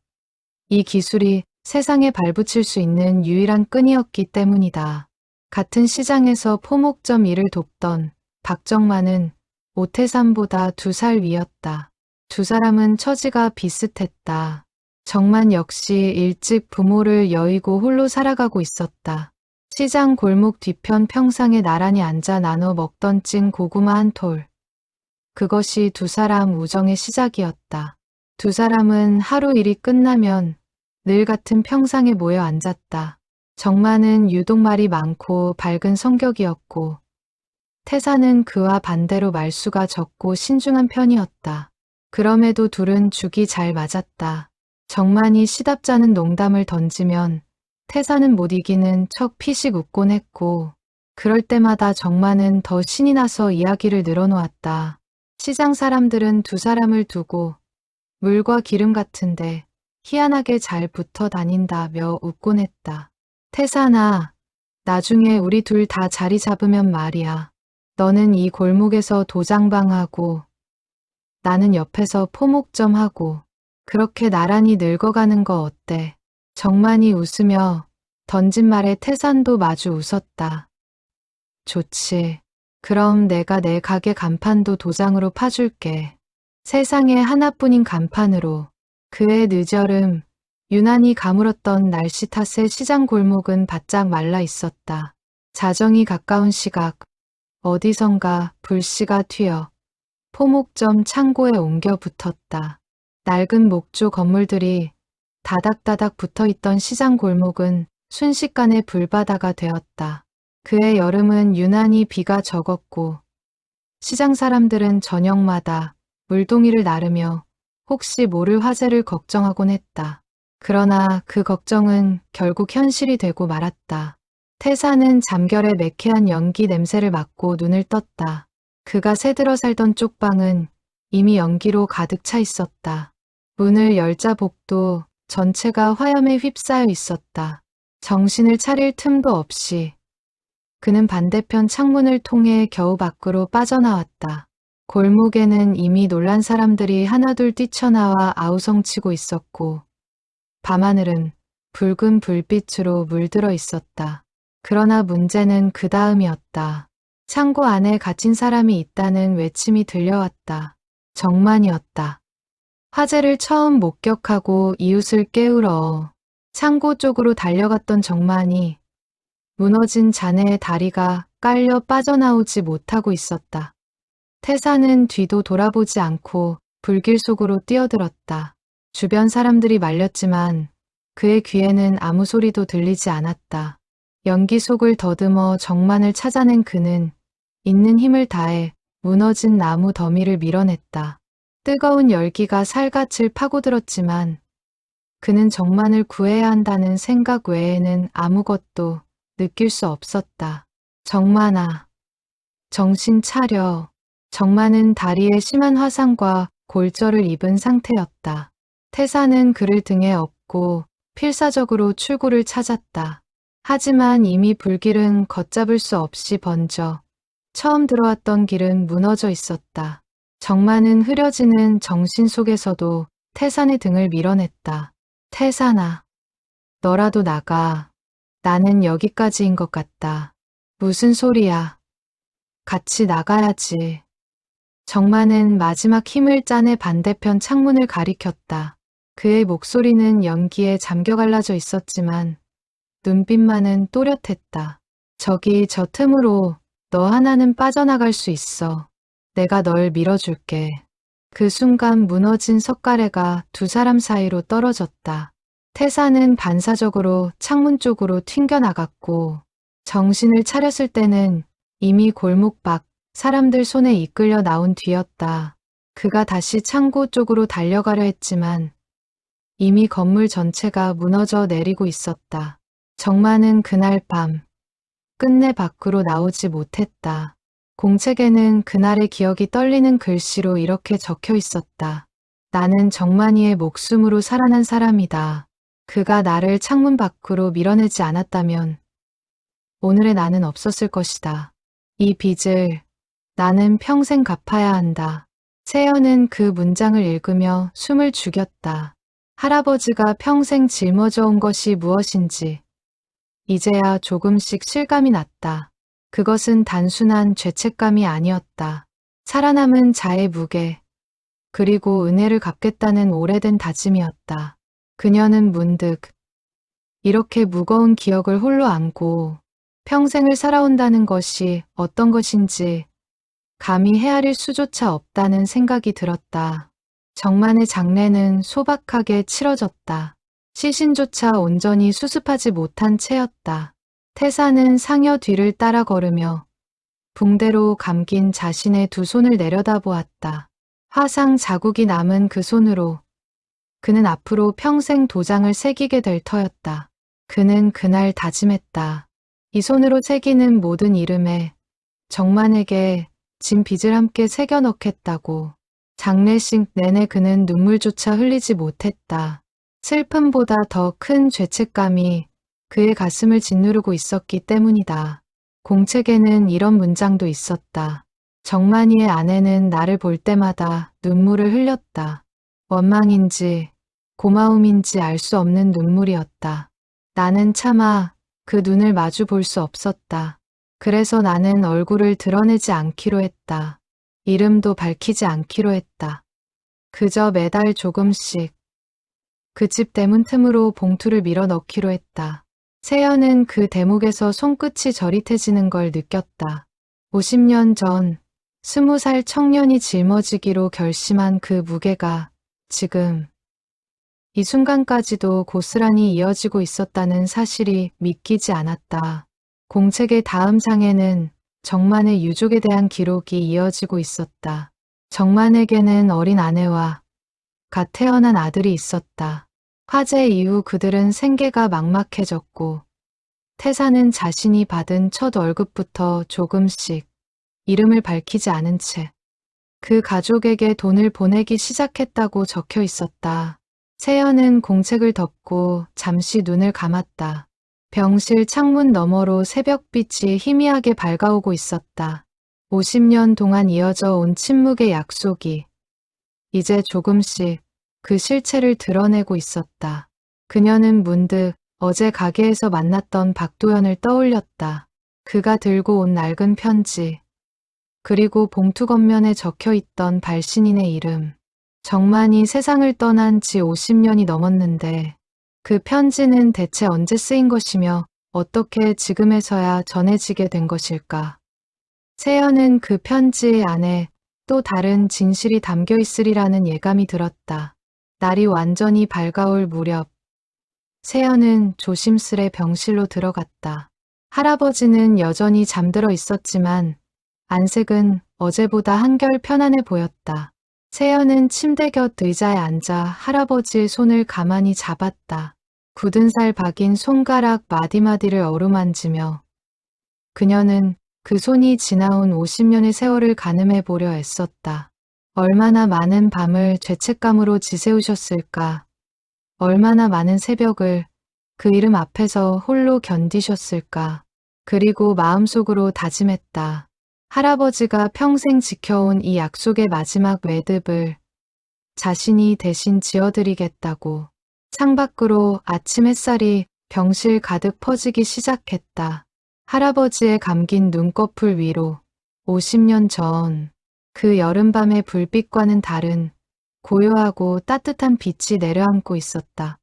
이 기술이 세상에 발붙일 수 있는 유일한 끈이었기 때문이다. 같은 시장에서 포목점 일을 돕던 박정만은 오태산보다 2살 위였다. 두 사람은 처지가 비슷했다. 정만 역시 일찍 부모를 여의고 홀로 살아가고 있었다. 시장 골목 뒤편 평상에 나란히 앉아 나눠 먹던 찐 고구마 한 톨. 그것이 두 사람 우정의 시작이었다. 두 사람은 하루 일이 끝나면 늘 같은 평상에 모여 앉았다. 정만은 유독 말이 많고 밝은 성격이었고 태사는 그와 반대로 말수가 적고 신중한 편이었다. 그럼에도 둘은 죽이 잘 맞았다. 정만이 시답잖은 농담을 던지면 태사는 못 이기는 척 피식 웃곤 했고 그럴 때마다 정만은 더 신이 나서 이야기를 늘어놓았다. 시장 사람들은 두 사람을 두고 물과 기름 같은데 희한하게 잘 붙어 다닌다며 웃곤 했다. 태사나, 나중에 우리 둘 다 자리 잡으면 말이야. 너는 이 골목에서 도장방하고 나는 옆에서 포목 좀 하고 그렇게 나란히 늙어가는 거 어때? 정만이 웃으며 던진 말에 태산도 마주 웃었다. 좋지. 그럼 내가 내 가게 간판도 도장으로 파줄게. 세상에 하나뿐인 간판으로. 그의 늦여름, 유난히 가물었던 날씨 탓에 시장 골목은 바짝 말라 있었다. 자정이 가까운 시각, 어디선가 불씨가 튀어 포목점 창고에 옮겨 붙었다. 낡은 목조 건물들이 다닥다닥 붙어있던 시장 골목은 순식간에 불바다가 되었다. 그의 여름은 유난히 비가 적었고 시장 사람들은 저녁마다 물동이를 나르며 혹시 모를 화재를 걱정하곤 했다. 그러나 그 걱정은 결국 현실이 되고 말았다. 태사는 잠결에 매캐한 연기 냄새를 맡고 눈을 떴다. 그가 새들어 살던 쪽방은 이미 연기로 가득 차 있었다. 문을 열자 복도 전체가 화염에 휩싸여 있었다. 정신을 차릴 틈도 없이 그는 반대편 창문을 통해 겨우 밖으로 빠져나왔다. 골목에는 이미 놀란 사람들이 하나둘 뛰쳐나와 아우성치고 있었고 밤하늘은 붉은 불빛으로 물들어 있었다. 그러나 문제는 그 다음이었다. 창고 안에 갇힌 사람이 있다는 외침이 들려왔다. 정만이었다. 화재를 처음 목격하고 이웃을 깨우러 창고 쪽으로 달려갔던 정만이 무너진 자네의 다리가 깔려 빠져나오지 못하고 있었다. 태사는 뒤도 돌아보지 않고 불길 속으로 뛰어들었다. 주변 사람들이 말렸지만 그의 귀에는 아무 소리도 들리지 않았다. 연기 속을 더듬어 정만을 찾아낸 그는 있는 힘을 다해 무너진 나무 더미를 밀어냈다. 뜨거운 열기가 살갗을 파고들었지만 그는 정만을 구해야 한다는 생각 외에는 아무것도 느낄 수 없었다. 정만아, 정신 차려. 정만은 다리에 심한 화상과 골절을 입은 상태였다. 태사는 그를 등에 업고 필사적으로 출구를 찾았다. 하지만 이미 불길은 걷잡을 수 없이 번져 처음 들어왔던 길은 무너져 있었다. 정만은 흐려지는 정신 속에서도 태산의 등을 밀어냈다. 태산아, 너라도 나가. 나는 여기까지인 것 같다. 무슨 소리야. 같이 나가야지. 정만은 마지막 힘을 짜내 반대편 창문을 가리켰다. 그의 목소리는 연기에 잠겨 갈라져 있었지만 눈빛만은 또렷했다. 저기 저 틈으로 너 하나는 빠져나갈 수 있어. 내가 널 밀어줄게. 그 순간 무너진 석가래가 두 사람 사이로 떨어졌다. 태사는 반사적으로 창문 쪽으로 튕겨나갔고 정신을 차렸을 때는 이미 골목 밖 사람들 손에 이끌려 나온 뒤였다. 그가 다시 창고 쪽으로 달려가려 했지만 이미 건물 전체가 무너져 내리고 있었다. 정만은 그날 밤 끝내 밖으로 나오지 못했다. 공책에는 그날의 기억이 떨리는 글씨로 이렇게 적혀 있었다. 나는 정만이의 목숨으로 살아난 사람이다. 그가 나를 창문 밖으로 밀어내지 않았다면 오늘의 나는 없었을 것이다. 이 빚을 나는 평생 갚아야 한다. 세연은 그 문장을 읽으며 숨을 죽였다. 할아버지가 평생 짊어져 온 것이 무엇인지 이제야 조금씩 실감이 났다. 그것은 단순한 죄책감이 아니었다. 살아남은 자의 무게, 그리고 은혜를 갚겠다는 오래된 다짐이었다. 그녀는 문득 이렇게 무거운 기억을 홀로 안고 평생을 살아온다는 것이 어떤 것인지 감히 헤아릴 수조차 없다는 생각이 들었다. 정만의 장례는 소박하게 치러졌다. 시신조차 온전히 수습하지 못한 채였다. 태사는 상여 뒤를 따라 걸으며 붕대로 감긴 자신의 두 손을 내려다보았다. 화상 자국이 남은 그 손으로 그는 앞으로 평생 도장을 새기게 될 터였다. 그는 그날 다짐했다. 이 손으로 새기는 모든 이름에 정만에게 진 빚을 함께 새겨 넣겠다고. 장례식 내내 그는 눈물조차 흘리지 못했다. 슬픔보다 더 큰 죄책감이 그의 가슴을 짓누르고 있었기 때문이다. 공책에는 이런 문장도 있었다. 정만이의 아내는 나를 볼 때마다 눈물을 흘렸다. 원망인지 고마움인지 알 수 없는 눈물이었다. 나는 차마 그 눈을 마주 볼 수 없었다. 그래서 나는 얼굴을 드러내지 않기로 했다. 이름도 밝히지 않기로 했다. 그저 매달 조금씩 그 집 대문 틈으로 봉투를 밀어 넣기로 했다. 세연은 그 대목에서 손끝이 저릿해지는 걸 느꼈다. 50년 전 20살 청년이 짊어지기로 결심한 그 무게가 지금 이 순간까지도 고스란히 이어지고 있었다는 사실이 믿기지 않았다. 공책의 다음 장에는 정만의 유족에 대한 기록이 이어지고 있었다. 정만에게는 어린 아내와 갓 태어난 아들이 있었다. 화재 이후 그들은 생계가 막막해졌고 태사는 자신이 받은 첫 월급부터 조금씩 이름을 밝히지 않은 채 그 가족에게 돈을 보내기 시작했다고 적혀 있었다. 세연은 공책을 덮고 잠시 눈을 감았다. 병실 창문 너머로 새벽빛이 희미하게 밝아오고 있었다. 50년 동안 이어져 온 침묵의 약속이 이제 조금씩 그 실체를 드러내고 있었다. 그녀는 문득 어제 가게에서 만났던 박도연을 떠올렸다. 그가 들고 온 낡은 편지, 그리고 봉투 겉면에 적혀있던 발신인의 이름. 정만이 세상을 떠난 지 50년이 넘었는데 그 편지는 대체 언제 쓰인 것이며 어떻게 지금에서야 전해지게 된 것일까? 세연은 그 편지 안에 또 다른 진실이 담겨 있으리라는 예감이 들었다. 날이 완전히 밝아올 무렵 세연은 조심스레 병실로 들어갔다. 할아버지는 여전히 잠들어 있었지만 안색은 어제보다 한결 편안해 보였다. 세연은 침대 곁 의자에 앉아 할아버지의 손을 가만히 잡았다. 굳은 살 박인 손가락 마디마디를 어루만지며 그녀는 그 손이 지나온 50년의 세월을 가늠해 보려 애썼다. 얼마나 많은 밤을 죄책감으로 지새우셨을까. 얼마나 많은 새벽을 그 이름 앞에서 홀로 견디셨을까. 그리고 마음속으로 다짐했다. 할아버지가 평생 지켜온 이 약속의 마지막 매듭을 자신이 대신 지어드리겠다고. 창밖으로 아침 햇살이 병실 가득 퍼지기 시작했다. 할아버지의 감긴 눈꺼풀 위로 50년 전 그 여름밤의 불빛과는 다른 고요하고 따뜻한 빛이 내려앉고 있었다.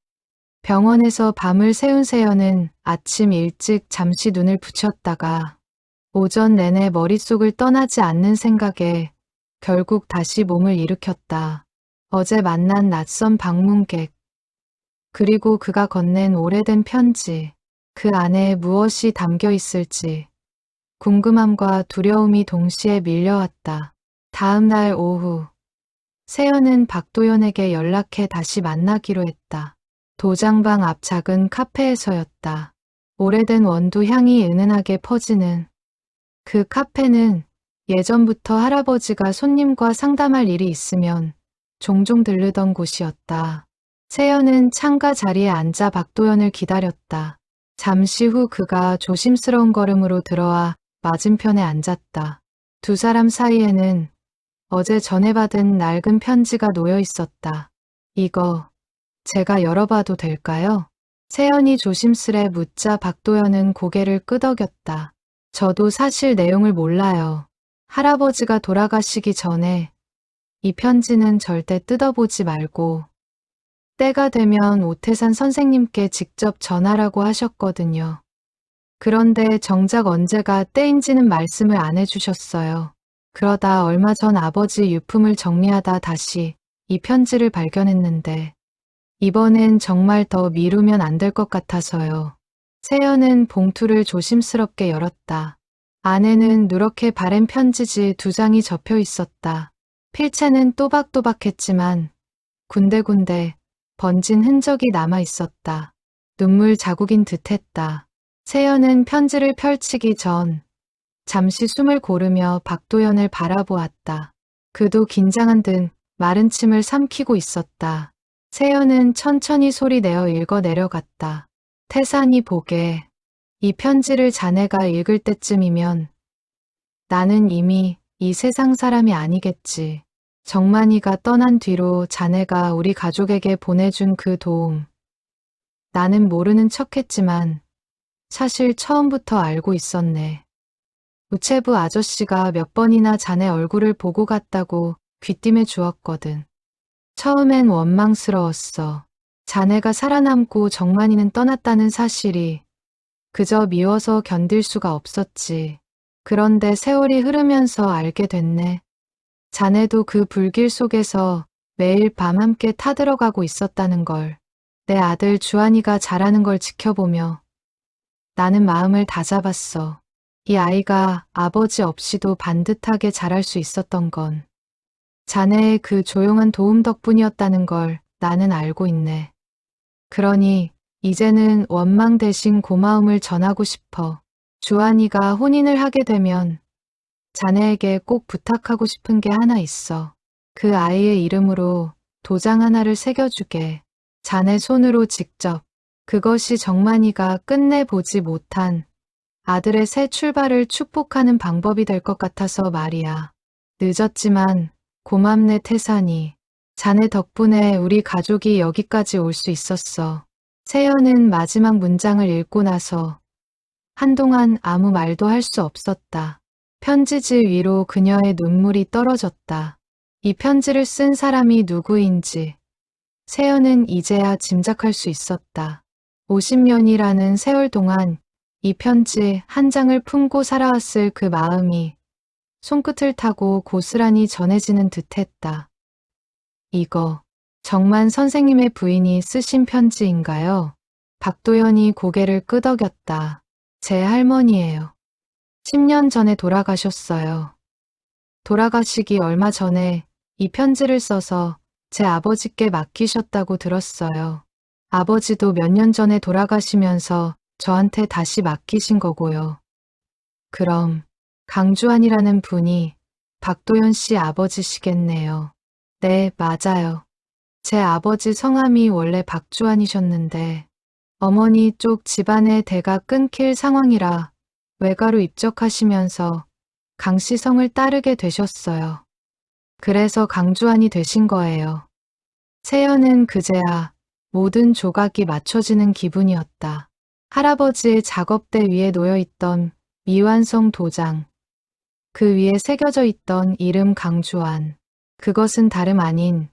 병원에서 밤을 새운 세연은 아침 일찍 잠시 눈을 붙였다가 오전 내내 머릿속을 떠나지 않는 생각에 결국 다시 몸을 일으켰다. 어제 만난 낯선 방문객, 그리고 그가 건넨 오래된 편지, 그 안에 무엇이 담겨 있을지 궁금함과 두려움이 동시에 밀려왔다. 다음 날 오후 세연은 박도연에게 연락해 다시 만나기로 했다. 도장방 앞 작은 카페에서였다. 오래된 원두 향이 은은하게 퍼지는 그 카페는 예전부터 할아버지가 손님과 상담할 일이 있으면 종종 들르던 곳이었다. 세연은 창가 자리에 앉아 박도연을 기다렸다. 잠시 후 그가 조심스러운 걸음으로 들어와 맞은편에 앉았다. 두 사람 사이에는 어제 전해받은 낡은 편지가 놓여 있었다. 이거 제가 열어봐도 될까요? 세연이 조심스레 묻자 박도연은 고개를 끄덕였다. 저도 사실 내용을 몰라요. 할아버지가 돌아가시기 전에 이 편지는 절대 뜯어보지 말고 때가 되면 오태산 선생님께 직접 전하라고 하셨거든요. 그런데 정작 언제가 때인지는 말씀을 안 해주셨어요. 그러다 얼마 전 아버지 유품을 정리하다 다시 이 편지를 발견했는데 이번엔 정말 더 미루면 안 될 것 같아서요. 세연은 봉투를 조심스럽게 열었다. 안에는 누렇게 바랜 편지지 2장이 접혀 있었다. 필체는 또박또박했지만 군데군데 번진 흔적이 남아 있었다. 눈물 자국인 듯했다. 세연은 편지를 펼치기 전 잠시 숨을 고르며 박도연을 바라보았다. 그도 긴장한 듯 마른 침을 삼키고 있었다. 세연은 천천히 소리 내어 읽어 내려갔다. 태산이 보게. 이 편지를 자네가 읽을 때쯤이면 나는 이미 이 세상 사람이 아니겠지. 정만이가 떠난 뒤로 자네가 우리 가족에게 보내준 그 도움. 나는 모르는 척했지만 사실 처음부터 알고 있었네. 우체부 아저씨가 몇 번이나 자네 얼굴을 보고 갔다고 귀띔해 주었거든. 처음엔 원망스러웠어. 자네가 살아남고 정만이는 떠났다는 사실이 그저 미워서 견딜 수가 없었지. 그런데 세월이 흐르면서 알게 됐네. 자네도 그 불길 속에서 매일 밤 함께 타들어가고 있었다는 걸. 내 아들 주한이가 자라는 걸 지켜보며 나는 마음을 다잡았어. 이 아이가 아버지 없이도 반듯하게 자랄 수 있었던 건 자네의 그 조용한 도움 덕분이었다는 걸 나는 알고 있네. 그러니 이제는 원망 대신 고마움을 전하고 싶어. 주한이가 혼인을 하게 되면 자네에게 꼭 부탁하고 싶은 게 하나 있어. 그 아이의 이름으로 도장 하나를 새겨주게. 자네 손으로 직접. 그것이 정만이가 끝내보지 못한 아들의 새 출발을 축복하는 방법이 될 것 같아서 말이야. 늦었지만 고맙네 태산이. 자네 덕분에 우리 가족이 여기까지 올 수 있었어. 세연은 마지막 문장을 읽고 나서 한동안 아무 말도 할 수 없었다. 편지지 위로 그녀의 눈물이 떨어졌다. 이 편지를 쓴 사람이 누구인지 세연은 이제야 짐작할 수 있었다. 50년이라는 세월 동안 이 편지 한 장을 품고 살아왔을 그 마음이 손끝을 타고 고스란히 전해지는 듯했다. 이거 정만 선생님의 부인이 쓰신 편지인가요? 박도연이 고개를 끄덕였다. 제 할머니예요. 10년 전에 돌아가셨어요. 돌아가시기 얼마 전에 이 편지를 써서 제 아버지께 맡기셨다고 들었어요. 아버지도 몇 년 전에 돌아가시면서 저한테 다시 맡기신 거고요. 그럼 강주환이라는 분이 박도연 씨 아버지시겠네요. 네, 맞아요. 제 아버지 성함이 원래 박주환이셨는데 어머니 쪽 집안의 대가 끊길 상황이라 외가로 입적하시면서 강씨 성을 따르게 되셨어요. 그래서 강주환이 되신 거예요. 세연은 그제야 모든 조각이 맞춰지는 기분이었다. 할아버지의 작업대 위에 놓여있던 미완성 도장, 그 위에 새겨져 있던 이름 강주환. 그것은 다름 아닌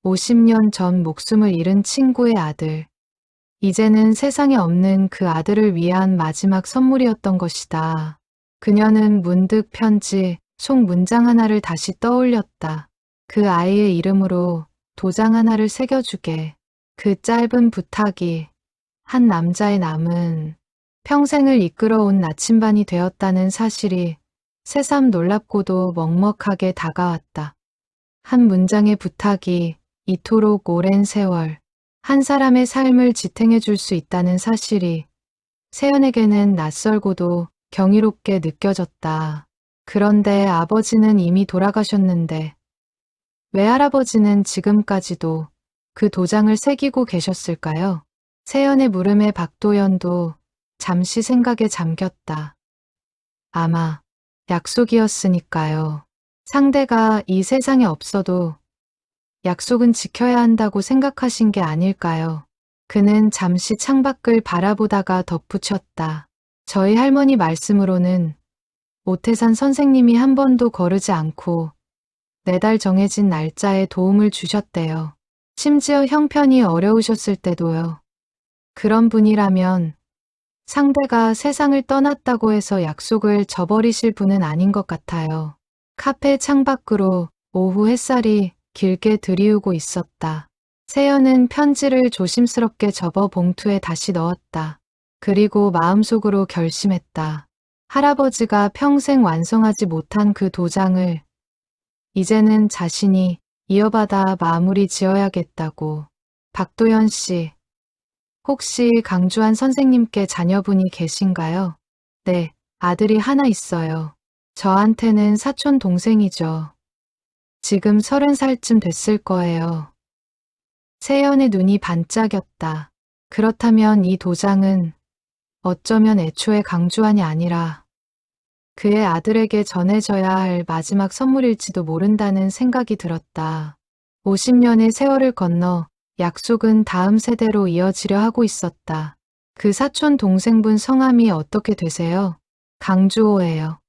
50년 전 목숨을 잃은 친구의 아들. 이제는 세상에 없는 그 아들을 위한 마지막 선물이었던 것이다. 그녀는 문득 편지 속 문장 하나를 다시 떠올렸다. 그 아이의 이름으로 도장 하나를 새겨주게. 그 짧은 부탁이 한 남자의 남은 평생을 이끌어온 나침반이 되었다는 사실이 새삼 놀랍고도 먹먹하게 다가왔다. 한 문장의 부탁이 이토록 오랜 세월 한 사람의 삶을 지탱해 줄 수 있다는 사실이 세연에게는 낯설고도 경이롭게 느껴졌다. 그런데 아버지는 이미 돌아가셨는데 왜 할아버지는 지금까지도 그 도장을 새기고 계셨을까요? 세연의 물음에 박도연도 잠시 생각에 잠겼다. 아마 약속이었으니까요. 상대가 이 세상에 없어도 약속은 지켜야 한다고 생각하신 게 아닐까요? 그는 잠시 창밖을 바라보다가 덧붙였다. 저희 할머니 말씀으로는 오태산 선생님이 한 번도 거르지 않고 매달 정해진 날짜에 도움을 주셨대요. 심지어 형편이 어려우셨을 때도요. 그런 분이라면 상대가 세상을 떠났다고 해서 약속을 저버리실 분은 아닌 것 같아요. 카페 창밖으로 오후 햇살이 길게 들이우고 있었다. 세연은 편지를 조심스럽게 접어 봉투에 다시 넣었다. 그리고 마음속으로 결심했다. 할아버지가 평생 완성하지 못한 그 도장을 이제는 자신이 이어받아 마무리 지어야겠다고. 박도연 씨, 혹시 강주한 선생님께 자녀분이 계신가요? 네, 아들이 하나 있어요. 저한테는 사촌 동생이죠. 지금 30살쯤 됐을 거예요. 세연의 눈이 반짝였다. 그렇다면 이 도장은 어쩌면 애초에 강주한이 아니라 그의 아들에게 전해져야 할 마지막 선물일지도 모른다는 생각이 들었다. 50년의 세월을 건너 약속은 다음 세대로 이어지려 하고 있었다. 그 사촌 동생분 성함이 어떻게 되세요? 강주호예요.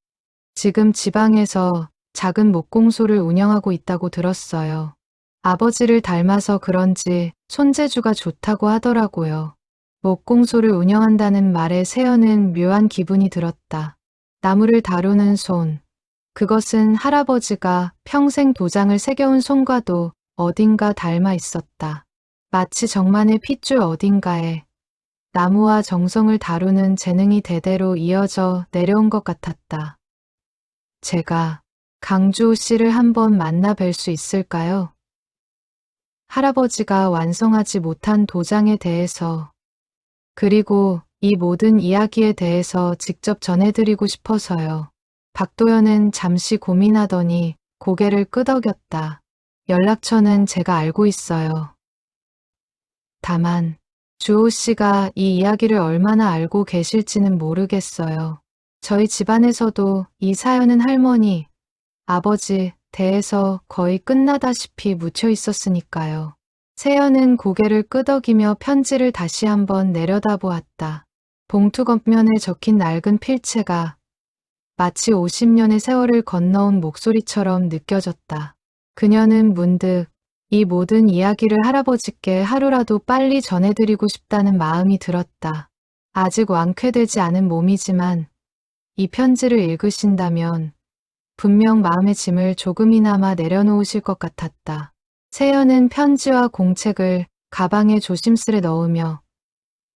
지금 지방에서 작은 목공소를 운영하고 있다고 들었어요. 아버지를 닮아서 그런지 손재주가 좋다고 하더라고요. 목공소를 운영한다는 말에 세연은 묘한 기분이 들었다. 나무를 다루는 손. 그것은 할아버지가 평생 도장을 새겨온 손과도 어딘가 닮아 있었다. 마치 정만의 핏줄 어딘가에 나무와 정성을 다루는 재능이 대대로 이어져 내려온 것 같았다. 제가 강주호 씨를 한번 만나 뵐 수 있을까요? 할아버지가 완성하지 못한 도장에 대해서 그리고 이 모든 이야기에 대해서 직접 전해드리고 싶어서요. 박도연은 잠시 고민하더니 고개를 끄덕였다. 연락처는 제가 알고 있어요. 다만 주호 씨가 이 이야기를 얼마나 알고 계실지는 모르겠어요. 저희 집안에서도 이 사연은 할머니, 아버지 대에서 거의 끝나다시피 묻혀 있었으니까요. 세연은 고개를 끄덕이며 편지를 다시 한번 내려다보았다. 봉투 겉면에 적힌 낡은 필체가 마치 50년의 세월을 건너온 목소리처럼 느껴졌다. 그녀는 문득 이 모든 이야기를 할아버지께 하루라도 빨리 전해드리고 싶다는 마음이 들었다. 아직 완쾌되지 않은 몸이지만 이 편지를 읽으신다면 분명 마음의 짐을 조금이나마 내려놓으실 것 같았다. 세연은 편지와 공책을 가방에 조심스레 넣으며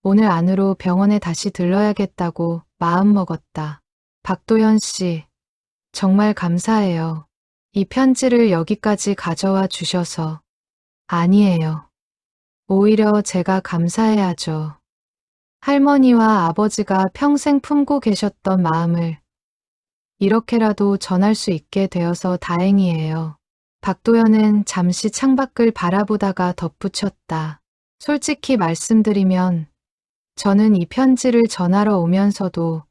오늘 안으로 병원에 다시 들러야겠다고 마음먹었다. 박도연 씨, 정말 감사해요. 이 편지를 여기까지 가져와 주셔서. 아니에요. 오히려 제가 감사해야죠. 할머니와 아버지가 평생 품고 계셨던 마음을 이렇게라도 전할 수 있게 되어서 다행이에요. 박도연은 잠시 창밖을 바라보다가 덧붙였다. 솔직히 말씀드리면 저는 이 편지를 전하러 오면서도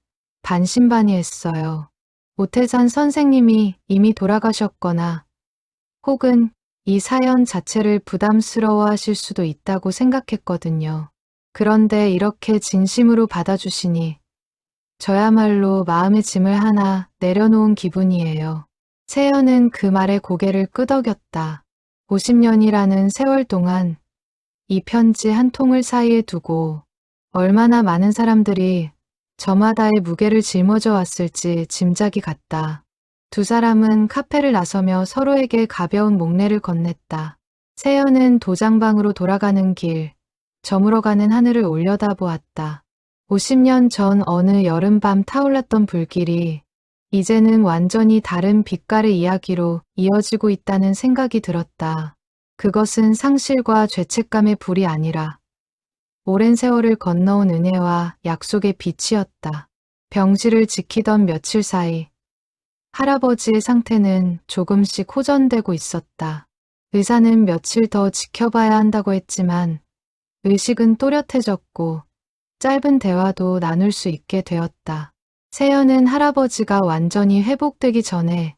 반신반의했어요. 오태산 선생님이 이미 돌아가셨거나 혹은 이 사연 자체를 부담스러워 하실 수도 있다고 생각했거든요. 그런데 이렇게 진심으로 받아주시니 저야말로 마음의 짐을 하나 내려놓은 기분이에요. 세연은 그 말에 고개를 끄덕였다. 50년이라는 세월 동안 이 편지 한 통을 사이에 두고 얼마나 많은 사람들이 저마다의 무게를 짊어져 왔을지 짐작이 갔다. 두 사람은 카페를 나서며 서로에게 가벼운 목례를 건넸다. 세연은 도장방으로 돌아가는 길, 저물어가는 하늘을 올려다보았다. 50년 전 어느 여름밤 타올랐던 불길이 이제는 완전히 다른 빛깔의 이야기로 이어지고 있다는 생각이 들었다. 그것은 상실과 죄책감의 불이 아니라 오랜 세월을 건너온 은혜와 약속의 빛이었다. 병실을 지키던 며칠 사이 할아버지의 상태는 조금씩 호전되고 있었다. 의사는 며칠 더 지켜봐야 한다고 했지만 의식은 또렷해졌고 짧은 대화도 나눌 수 있게 되었다. 세연은 할아버지가 완전히 회복되기 전에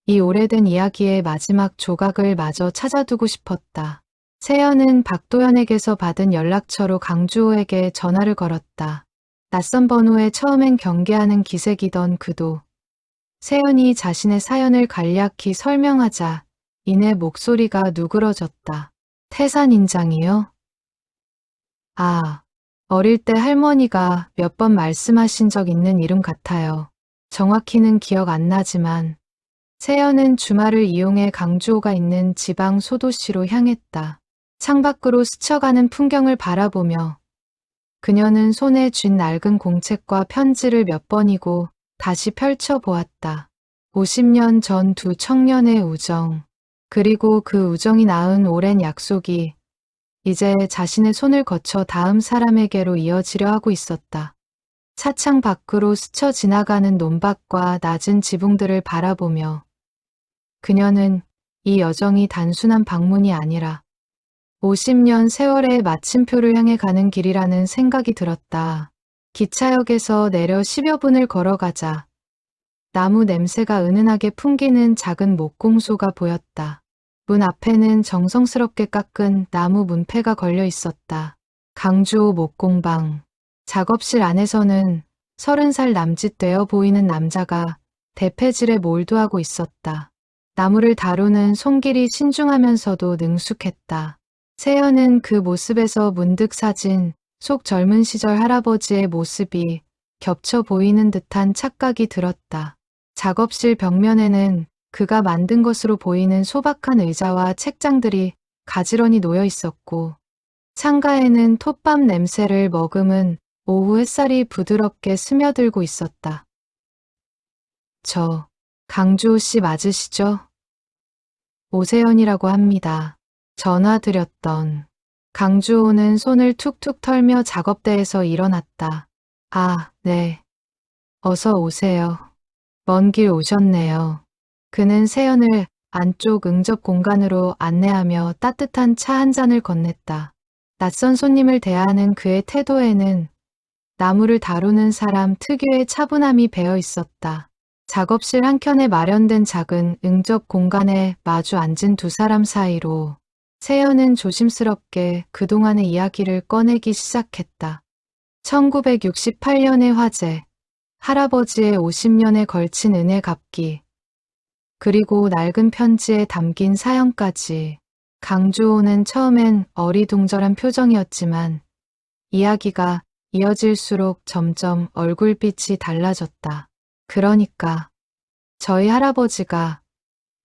이 오래된 이야기의 마지막 조각을 마저 찾아두고 싶었다. 세연은 박도연에게서 받은 연락처로 강주호에게 전화를 걸었다. 낯선 번호에 처음엔 경계하는 기색이던 그도 세연이 자신의 사연을 간략히 설명하자 이내 목소리가 누그러졌다. 태산인장이요? 아, 어릴 때 할머니가 몇 번 말씀하신 적 있는 이름 같아요. 정확히는 기억 안 나지만 세연은 주말을 이용해 강주호가 있는 지방 소도시로 향했다. 창밖으로 스쳐가는 풍경을 바라보며 그녀는 손에 쥔 낡은 공책과 편지를 몇 번이고 다시 펼쳐보았다. 50년 전 두 청년의 우정, 그리고 그 우정이 낳은 오랜 약속이 이제 자신의 손을 거쳐 다음 사람에게로 이어지려 하고 있었다. 차창 밖으로 스쳐 지나가는 논밭과 낮은 지붕들을 바라보며 그녀는 이 여정이 단순한 방문이 아니라 50년 세월의 마침표를 향해 가는 길이라는 생각이 들었다. 기차역에서 내려 10여 분을 걸어가자 나무 냄새가 은은하게 풍기는 작은 목공소가 보였다. 문 앞에는 정성스럽게 깎은 나무 문패가 걸려 있었다. 강주호 목공방. 작업실 안에서는 30살 남짓 되어 보이는 남자가 대패질에 몰두하고 있었다. 나무를 다루는 손길이 신중하면서도 능숙했다. 세연은 그 모습에서 문득 사진 속 젊은 시절 할아버지의 모습이 겹쳐 보이는 듯한 착각이 들었다. 작업실 벽면에는 그가 만든 것으로 보이는 소박한 의자와 책장들이 가지런히 놓여 있었고 창가에는 톱밥 냄새를 머금은 오후 햇살이 부드럽게 스며들고 있었다. 저 강주호 씨 맞으시죠? 오세연이라고 합니다. 전화드렸던. 강주호는 손을 툭툭 털며 작업대에서 일어났다. 아, 네. 어서 오세요. 먼 길 오셨네요. 그는 세연을 안쪽 응접 공간으로 안내하며 따뜻한 차 한 잔을 건넸다. 낯선 손님을 대하는 그의 태도에는 나무를 다루는 사람 특유의 차분함이 배어 있었다. 작업실 한켠에 마련된 작은 응접 공간에 마주 앉은 두 사람 사이로 세연은 조심스럽게 그동안의 이야기를 꺼내기 시작했다. 1968년의 화재, 할아버지의 50년에 걸친 은혜 갚기, 그리고 낡은 편지에 담긴 사연까지. 강주호는 처음엔 어리둥절한 표정이었지만 이야기가 이어질수록 점점 얼굴빛이 달라졌다. 그러니까 저희 할아버지가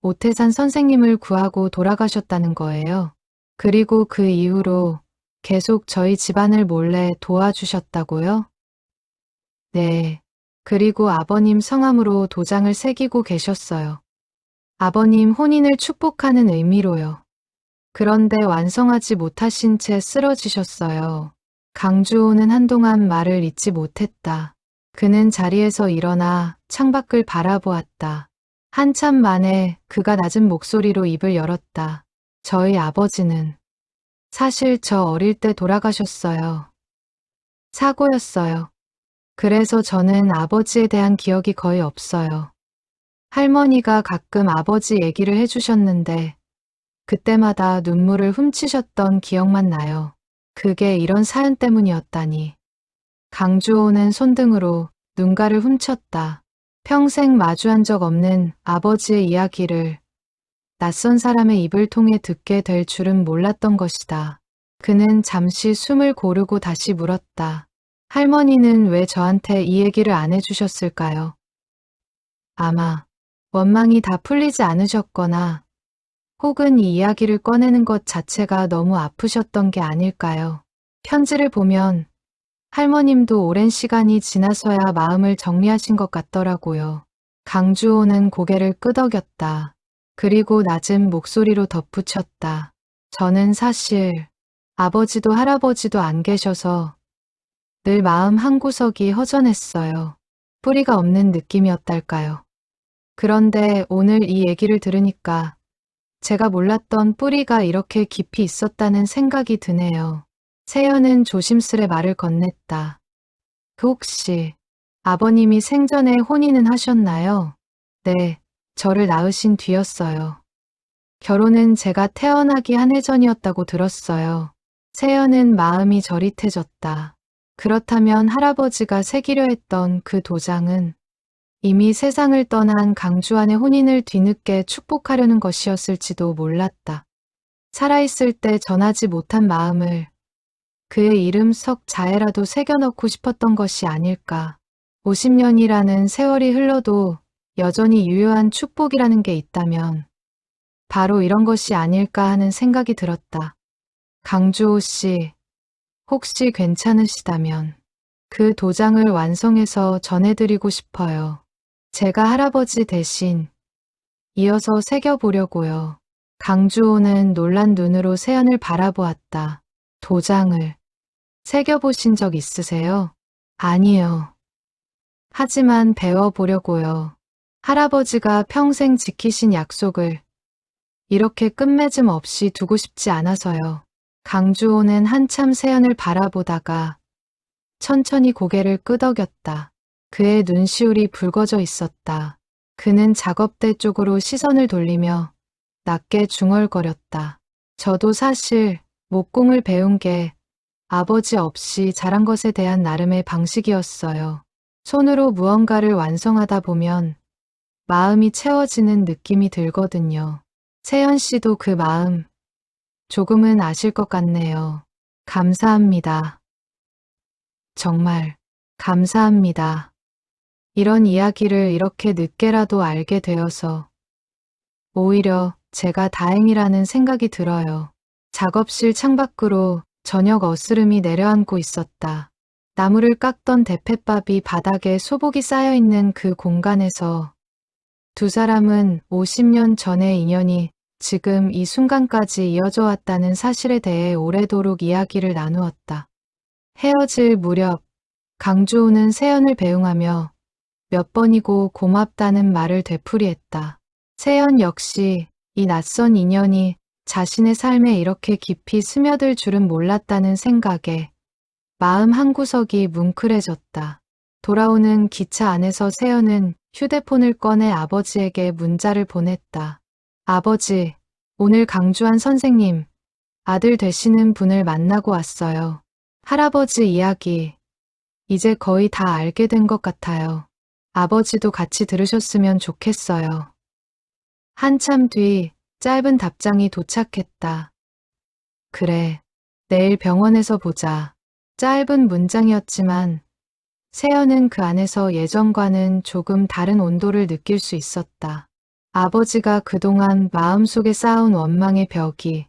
오태산 선생님을 구하고 돌아가셨다는 거예요. 그리고 그 이후로 계속 저희 집안을 몰래 도와주셨다고요? 네. 그리고 아버님 성함으로 도장을 새기고 계셨어요. 아버님 혼인을 축복하는 의미로요. 그런데 완성하지 못하신 채 쓰러지셨어요. 강주호는 한동안 말을 잇지 못했다. 그는 자리에서 일어나 창밖을 바라보았다. 한참 만에 그가 낮은 목소리로 입을 열었다. 저희 아버지는 사실 저 어릴 때 돌아가셨어요. 사고였어요. 그래서 저는 아버지에 대한 기억이 거의 없어요. 할머니가 가끔 아버지 얘기를 해주셨는데 그때마다 눈물을 훔치셨던 기억만 나요. 그게 이런 사연 때문이었다니. 강주호는 손등으로 눈가를 훔쳤다. 평생 마주한 적 없는 아버지의 이야기를 낯선 사람의 입을 통해 듣게 될 줄은 몰랐던 것이다. 그는 잠시 숨을 고르고 다시 물었다. 할머니는 왜 저한테 이 얘기를 안 해주셨을까요? 아마 원망이 다 풀리지 않으셨거나 혹은 이 이야기를 꺼내는 것 자체가 너무 아프셨던 게 아닐까요? 편지를 보면 할머님도 오랜 시간이 지나서야 마음을 정리하신 것 같더라고요. 강주호는 고개를 끄덕였다. 그리고 낮은 목소리로 덧붙였다. 저는 사실 아버지도 할아버지도 안 계셔서 늘 마음 한구석이 허전했어요. 뿌리가 없는 느낌이었달까요? 그런데 오늘 이 얘기를 들으니까 제가 몰랐던 뿌리가 이렇게 깊이 있었다는 생각이 드네요. 세연은 조심스레 말을 건넸다. 그 혹시 아버님이 생전에 혼인은 하셨나요? 네, 저를 낳으신 뒤였어요. 결혼은 제가 태어나기 한 해 전이었다고 들었어요. 세연은 마음이 저릿해졌다. 그렇다면 할아버지가 새기려 했던 그 도장은 이미 세상을 떠난 강주환의 혼인을 뒤늦게 축복하려는 것이었을지도 몰랐다. 살아있을 때 전하지 못한 마음을 그의 이름 석 자에라도 새겨넣고 싶었던 것이 아닐까. 50년이라는 세월이 흘러도 여전히 유효한 축복이라는 게 있다면 바로 이런 것이 아닐까 하는 생각이 들었다. 강주호 씨, 혹시 괜찮으시다면 그 도장을 완성해서 전해드리고 싶어요. 제가 할아버지 대신 이어서 새겨보려고요. 강주호는 놀란 눈으로 세연을 바라보았다. 도장을 새겨보신 적 있으세요? 아니요. 하지만 배워보려고요. 할아버지가 평생 지키신 약속을 이렇게 끝맺음 없이 두고 싶지 않아서요. 강주호는 한참 세연을 바라보다가 천천히 고개를 끄덕였다. 그의 눈시울이 붉어져 있었다. 그는 작업대 쪽으로 시선을 돌리며 낮게 중얼거렸다. 저도 사실 목공을 배운 게 아버지 없이 자란 것에 대한 나름의 방식이었어요. 손으로 무언가를 완성하다 보면 마음이 채워지는 느낌이 들거든요. 세연 씨도 그 마음 조금은 아실 것 같네요. 감사합니다. 정말 감사합니다. 이런 이야기를 이렇게 늦게라도 알게 되어서 오히려 제가 다행이라는 생각이 들어요. 작업실 창밖으로 저녁 어스름이 내려앉고 있었다. 나무를 깎던 대패밥이 바닥에 소복이 쌓여있는 그 공간에서 두 사람은 50년 전의 인연이 지금 이 순간까지 이어져 왔다는 사실에 대해 오래도록 이야기를 나누었다. 헤어질 무렵 강주호는 세연을 배웅하며 몇 번이고 고맙다는 말을 되풀이했다. 세연 역시 이 낯선 인연이 자신의 삶에 이렇게 깊이 스며들 줄은 몰랐다는 생각에 마음 한구석이 뭉클해졌다. 돌아오는 기차 안에서 세연은 휴대폰을 꺼내 아버지에게 문자를 보냈다. 아버지, 오늘 강주한 선생님, 아들 되시는 분을 만나고 왔어요. 할아버지 이야기, 이제 거의 다 알게 된 것 같아요. 아버지도 같이 들으셨으면 좋겠어요. 한참 뒤 짧은 답장이 도착했다. 그래, 내일 병원에서 보자. 짧은 문장이었지만 세연은 그 안에서 예전과는 조금 다른 온도를 느낄 수 있었다. 아버지가 그동안 마음속에 쌓아온 원망의 벽이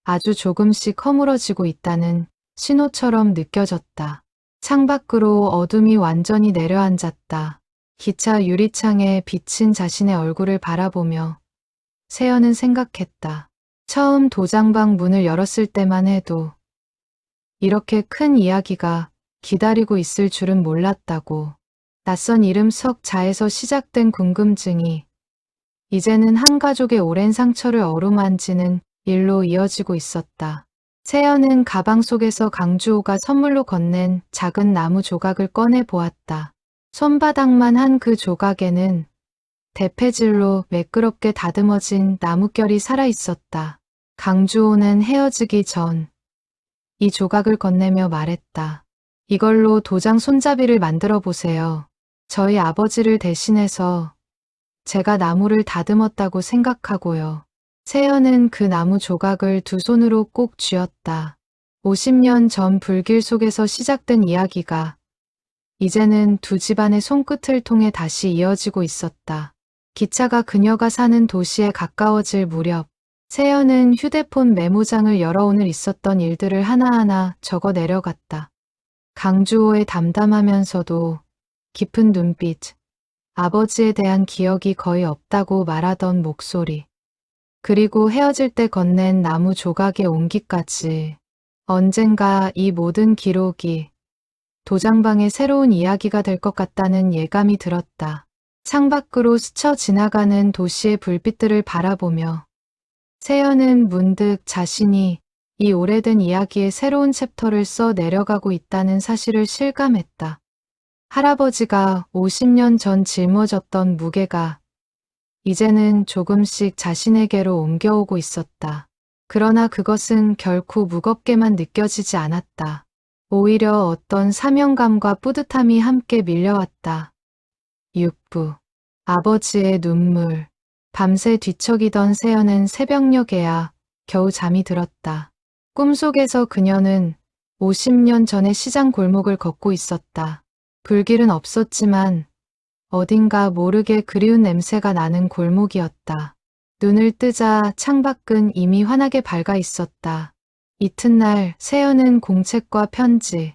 아주 조금씩 허물어지고 있다는 신호처럼 느껴졌다. 창밖으로 어둠이 완전히 내려앉았다. 기차 유리창에 비친 자신의 얼굴을 바라보며 세연은 생각했다. 처음 도장방 문을 열었을 때만 해도 이렇게 큰 이야기가 기다리고 있을 줄은 몰랐다고. 낯선 이름 석 자에서 시작된 궁금증이 이제는 한 가족의 오랜 상처를 어루만지는 일로 이어지고 있었다. 세연은 가방 속에서 강주호가 선물로 건넨 작은 나무 조각을 꺼내 보았다. 손바닥만 한 그 조각에는 대패질로 매끄럽게 다듬어진 나뭇결이 살아있었다. 강주호는 헤어지기 전 이 조각을 건네며 말했다. 이걸로 도장 손잡이를 만들어 보세요. 저희 아버지를 대신해서 제가 나무를 다듬었다고 생각하고요. 세연은 그 나무 조각을 두 손으로 꼭 쥐었다. 50년 전 불길 속에서 시작된 이야기가 이제는 두 집안의 손끝을 통해 다시 이어지고 있었다. 기차가 그녀가 사는 도시에 가까워질 무렵 세연은 휴대폰 메모장을 열어 오늘 있었던 일들을 하나하나 적어 내려갔다. 강주호의 담담하면서도 깊은 눈빛, 아버지에 대한 기억이 거의 없다고 말하던 목소리, 그리고 헤어질 때 건넨 나무 조각의 온기까지 언젠가 이 모든 기록이 도장방의 새로운 이야기가 될 것 같다는 예감이 들었다. 창밖으로 스쳐 지나가는 도시의 불빛들을 바라보며 세연은 문득 자신이 이 오래된 이야기의 새로운 챕터를 써 내려가고 있다는 사실을 실감했다. 할아버지가 50년 전 짊어졌던 무게가 이제는 조금씩 자신에게로 옮겨오고 있었다. 그러나 그것은 결코 무겁게만 느껴지지 않았다. 오히려 어떤 사명감과 뿌듯함이 함께 밀려왔다. 6부. 아버지의 눈물. 밤새 뒤척이던 세연은 새벽녘에야 겨우 잠이 들었다. 꿈속에서 그녀는 50년 전의 시장 골목을 걷고 있었다. 불길은 없었지만 어딘가 모르게 그리운 냄새가 나는 골목이었다. 눈을 뜨자 창밖은 이미 환하게 밝아 있었다. 이튿날 세연은 공책과 편지,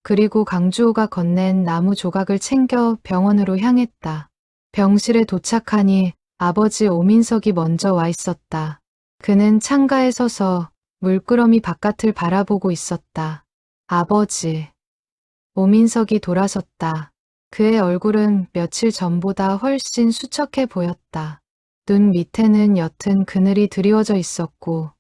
그리고 강주호가 건넨 나무 조각을 챙겨 병원으로 향했다. 병실에 도착하니 아버지 오민석이 먼저 와 있었다. 그는 창가에 서서 물끄러미 바깥을 바라보고 있었다. 아버지. 오민석이 돌아섰다. 그의 얼굴은 며칠 전보다 훨씬 수척해 보였다. 눈 밑에는 옅은 그늘이 드리워져 있었고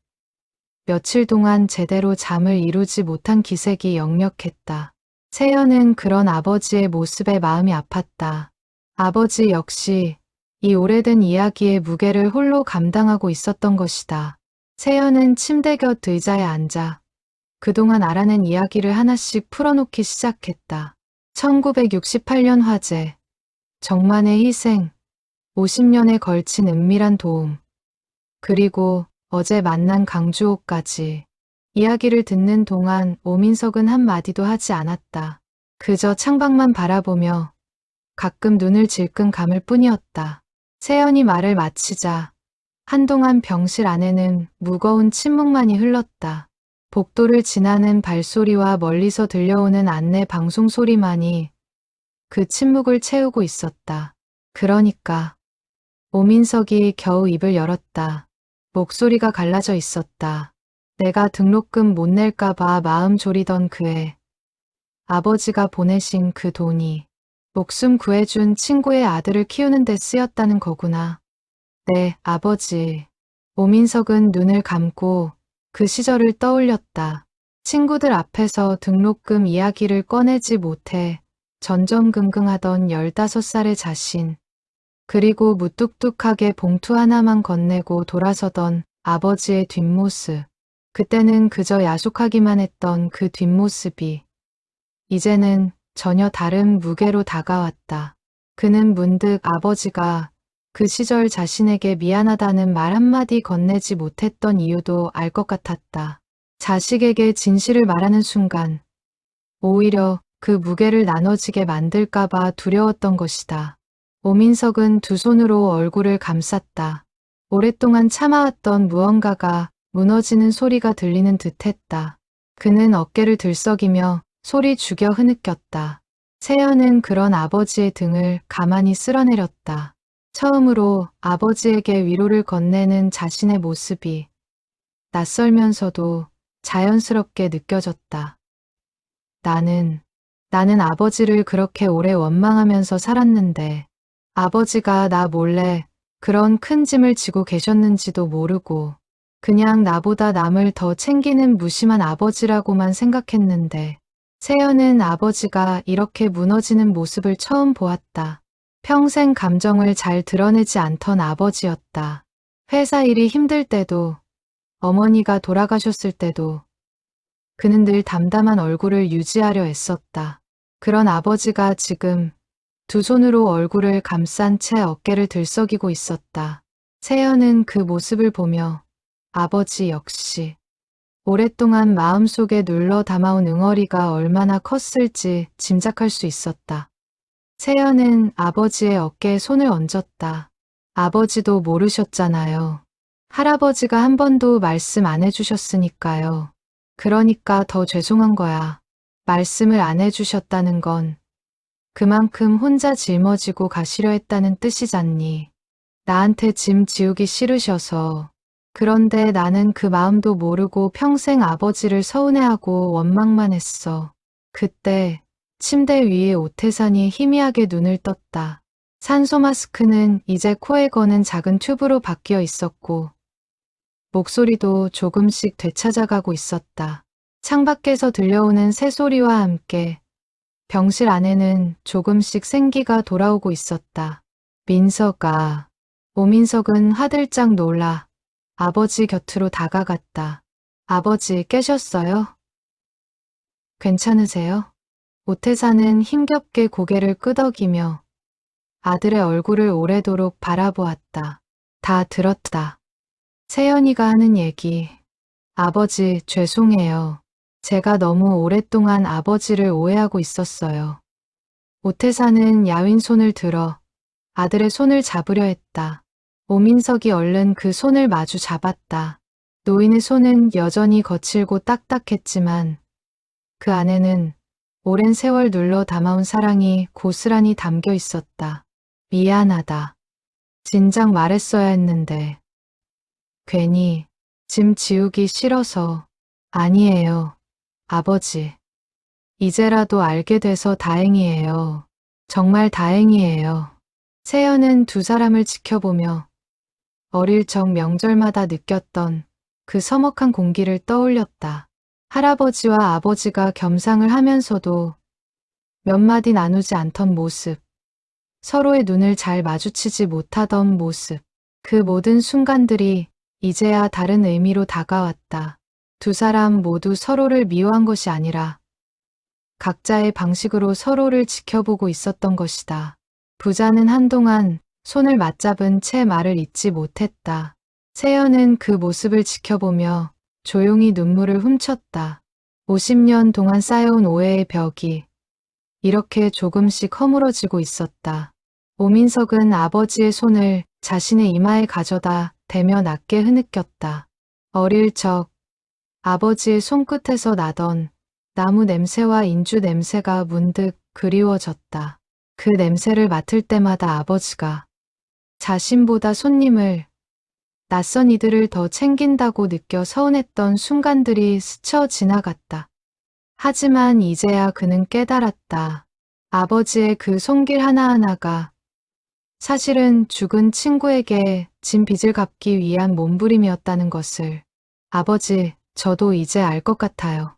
며칠 동안 제대로 잠을 이루지 못한 기색이 역력했다. 세연은 그런 아버지의 모습에 마음이 아팠다. 아버지 역시 이 오래된 이야기의 무게를 홀로 감당하고 있었던 것이다. 세연은 침대 곁 의자에 앉아 그동안 알아낸 이야기를 하나씩 풀어놓기 시작했다. 1968년 화재, 정만의 희생, 50년에 걸친 은밀한 도움, 그리고 어제 만난 강주호까지. 이야기를 듣는 동안 오민석은 한마디도 하지 않았다. 그저 창밖만 바라보며 가끔 눈을 질끈 감을 뿐이었다. 세연이 말을 마치자 한동안 병실 안에는 무거운 침묵만이 흘렀다. 복도를 지나는 발소리와 멀리서 들려오는 안내 방송 소리만이 그 침묵을 채우고 있었다. 그러니까 오민석이 겨우 입을 열었다. 목소리가 갈라져 있었다. 내가 등록금 못 낼까봐 마음 졸이던 그애. 아버지가 보내신 그 돈이 목숨 구해준 친구의 아들을 키우는 데 쓰였다는 거구나. 네, 아버지. 오민석은 눈을 감고 그 시절을 떠올렸다. 친구들 앞에서 등록금 이야기를 꺼내지 못해 전전긍긍하던 15살의 자신. 그리고 무뚝뚝하게 봉투 하나만 건네고 돌아서던 아버지의 뒷모습. 그때는 그저 야속하기만 했던 그 뒷모습이 이제는 전혀 다른 무게로 다가왔다. 그는 문득 아버지가 그 시절 자신에게 미안하다는 말 한마디 건네지 못했던 이유도 알 것 같았다. 자식에게 진실을 말하는 순간 오히려 그 무게를 나눠지게 만들까봐 두려웠던 것이다. 오민석은 두 손으로 얼굴을 감쌌다. 오랫동안 참아왔던 무언가가 무너지는 소리가 들리는 듯했다. 그는 어깨를 들썩이며 소리 죽여 흐느꼈다. 세연은 그런 아버지의 등을 가만히 쓸어내렸다. 처음으로 아버지에게 위로를 건네는 자신의 모습이 낯설면서도 자연스럽게 느껴졌다. 나는 아버지를 그렇게 오래 원망하면서 살았는데 아버지가 나 몰래 그런 큰 짐을 지고 계셨는지도 모르고 그냥 나보다 남을 더 챙기는 무심한 아버지라고만 생각했는데 세연은 아버지가 이렇게 무너지는 모습을 처음 보았다. 평생 감정을 잘 드러내지 않던 아버지였다. 회사 일이 힘들 때도 어머니가 돌아가셨을 때도 그는 늘 담담한 얼굴을 유지하려 애썼다. 그런 아버지가 지금 두 손으로 얼굴을 감싼 채 어깨를 들썩이고 있었다. 세연은 그 모습을 보며 아버지 역시 오랫동안 마음속에 눌러 담아온 응어리가 얼마나 컸을지 짐작할 수 있었다. 세연은 아버지의 어깨에 손을 얹었다. 아버지도 모르셨잖아요. 할아버지가 한 번도 말씀 안 해주셨으니까요. 그러니까 더 죄송한 거야. 말씀을 안 해주셨다는 건 그만큼 혼자 짊어지고 가시려 했다는 뜻이잖니. 나한테 짐 지우기 싫으셔서. 그런데 나는 그 마음도 모르고 평생 아버지를 서운해하고 원망만 했어. 그때 침대 위에 오태산이 희미하게 눈을 떴다. 산소 마스크는 이제 코에 거는 작은 튜브로 바뀌어 있었고 목소리도 조금씩 되찾아가고 있었다. 창밖에서 들려오는 새소리와 함께 병실 안에는 조금씩 생기가 돌아오고 있었다. 민석아. 오민석은 화들짝 놀라 아버지 곁으로 다가갔다. 아버지 깨셨어요? 괜찮으세요? 오태사는 힘겹게 고개를 끄덕이며 아들의 얼굴을 오래도록 바라보았다. 다 들었다. 세연이가 하는 얘기. 아버지 죄송해요. 제가 너무 오랫동안 아버지를 오해하고 있었어요. 오태사는 야윈 손을 들어 아들의 손을 잡으려 했다. 오민석이 얼른 그 손을 마주 잡았다. 노인의 손은 여전히 거칠고 딱딱했지만 그 안에는 오랜 세월 눌러 담아온 사랑이 고스란히 담겨 있었다. 미안하다. 진작 말했어야 했는데. 괜히 짐 지우기 싫어서. 아니에요. 아버지. 이제라도 알게 돼서 다행이에요. 정말 다행이에요. 세연은 두 사람을 지켜보며 어릴 적 명절마다 느꼈던 그 서먹한 공기를 떠올렸다. 할아버지와 아버지가 겸상을 하면서도 몇 마디 나누지 않던 모습, 서로의 눈을 잘 마주치지 못하던 모습, 그 모든 순간들이 이제야 다른 의미로 다가왔다. 두 사람 모두 서로를 미워한 것이 아니라 각자의 방식으로 서로를 지켜보고 있었던 것이다. 부자는 한동안 손을 맞잡은 채 말을 잇지 못했다. 세연은 그 모습을 지켜보며 조용히 눈물을 훔쳤다. 50년 동안 쌓여온 오해의 벽이 이렇게 조금씩 허물어지고 있었다. 오민석은 아버지의 손을 자신의 이마에 가져다 대며 낮게 흐느꼈다. 어릴 적 아버지의 손끝에서 나던 나무 냄새와 인주 냄새가 문득 그리워졌다. 그 냄새를 맡을 때마다 아버지가 자신보다 손님을, 낯선 이들을 더 챙긴다고 느껴 서운했던 순간들이 스쳐 지나갔다. 하지만 이제야 그는 깨달았다. 아버지의 그 손길 하나하나가 사실은 죽은 친구에게 진 빚을 갚기 위한 몸부림이었다는 것을. 아버지, 저도 이제 알 것 같아요.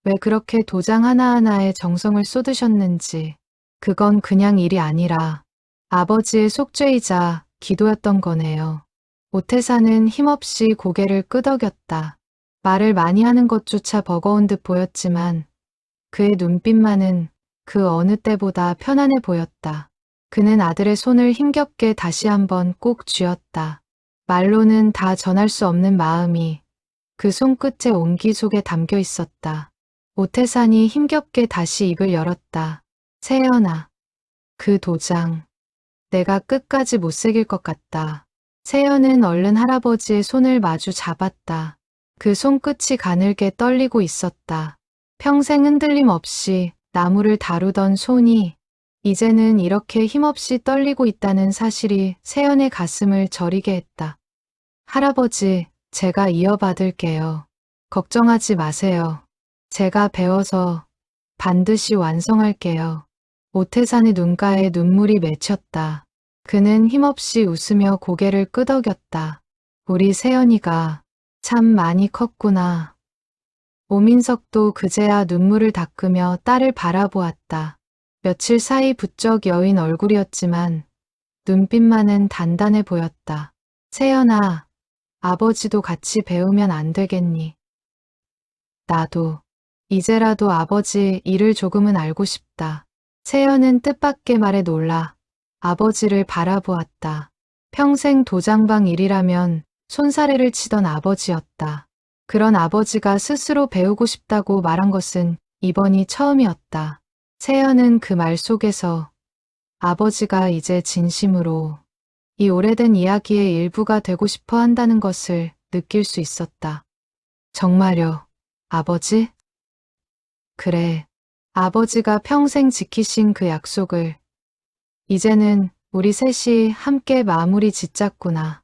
왜 그렇게 도장 하나하나에 정성을 쏟으셨는지. 그건 그냥 일이 아니라 아버지의 속죄이자 기도였던 거네요. 오태사는 힘없이 고개를 끄덕였다. 말을 많이 하는 것조차 버거운 듯 보였지만 그의 눈빛만은 그 어느 때보다 편안해 보였다. 그는 아들의 손을 힘겹게 다시 한번 꼭 쥐었다. 말로는 다 전할 수 없는 마음이 그 손끝의 온기 속에 담겨 있었다. 오태산이 힘겹게 다시 입을 열었다. 세연아, 그 도장, 내가 끝까지 못 새길 것 같다. 세연은 얼른 할아버지의 손을 마주 잡았다. 그 손끝이 가늘게 떨리고 있었다. 평생 흔들림 없이 나무를 다루던 손이 이제는 이렇게 힘없이 떨리고 있다는 사실이 세연의 가슴을 저리게 했다. 할아버지, 제가 이어받을게요. 걱정하지 마세요. 제가 배워서 반드시 완성할게요. 오태산의 눈가에 눈물이 맺혔다. 그는 힘없이 웃으며 고개를 끄덕였다. 우리 세연이가 참 많이 컸구나. 오민석도 그제야 눈물을 닦으며 딸을 바라보았다. 며칠 사이 부쩍 여인 얼굴이었지만 눈빛만은 단단해 보였다. 세연아, 아버지도 같이 배우면 안 되겠니? 나도. 이제라도 아버지 일을 조금은 알고 싶다. 세연은 뜻밖의 말에 놀라 아버지를 바라보았다. 평생 도장방 일이라면 손사래를 치던 아버지였다. 그런 아버지가 스스로 배우고 싶다고 말한 것은 이번이 처음이었다. 세연은 그 말 속에서 아버지가 이제 진심으로 이 오래된 이야기의 일부가 되고 싶어 한다는 것을 느낄 수 있었다. 정말요, 아버지? 그래, 아버지가 평생 지키신 그 약속을 이제는 우리 셋이 함께 마무리 짓자꾸나.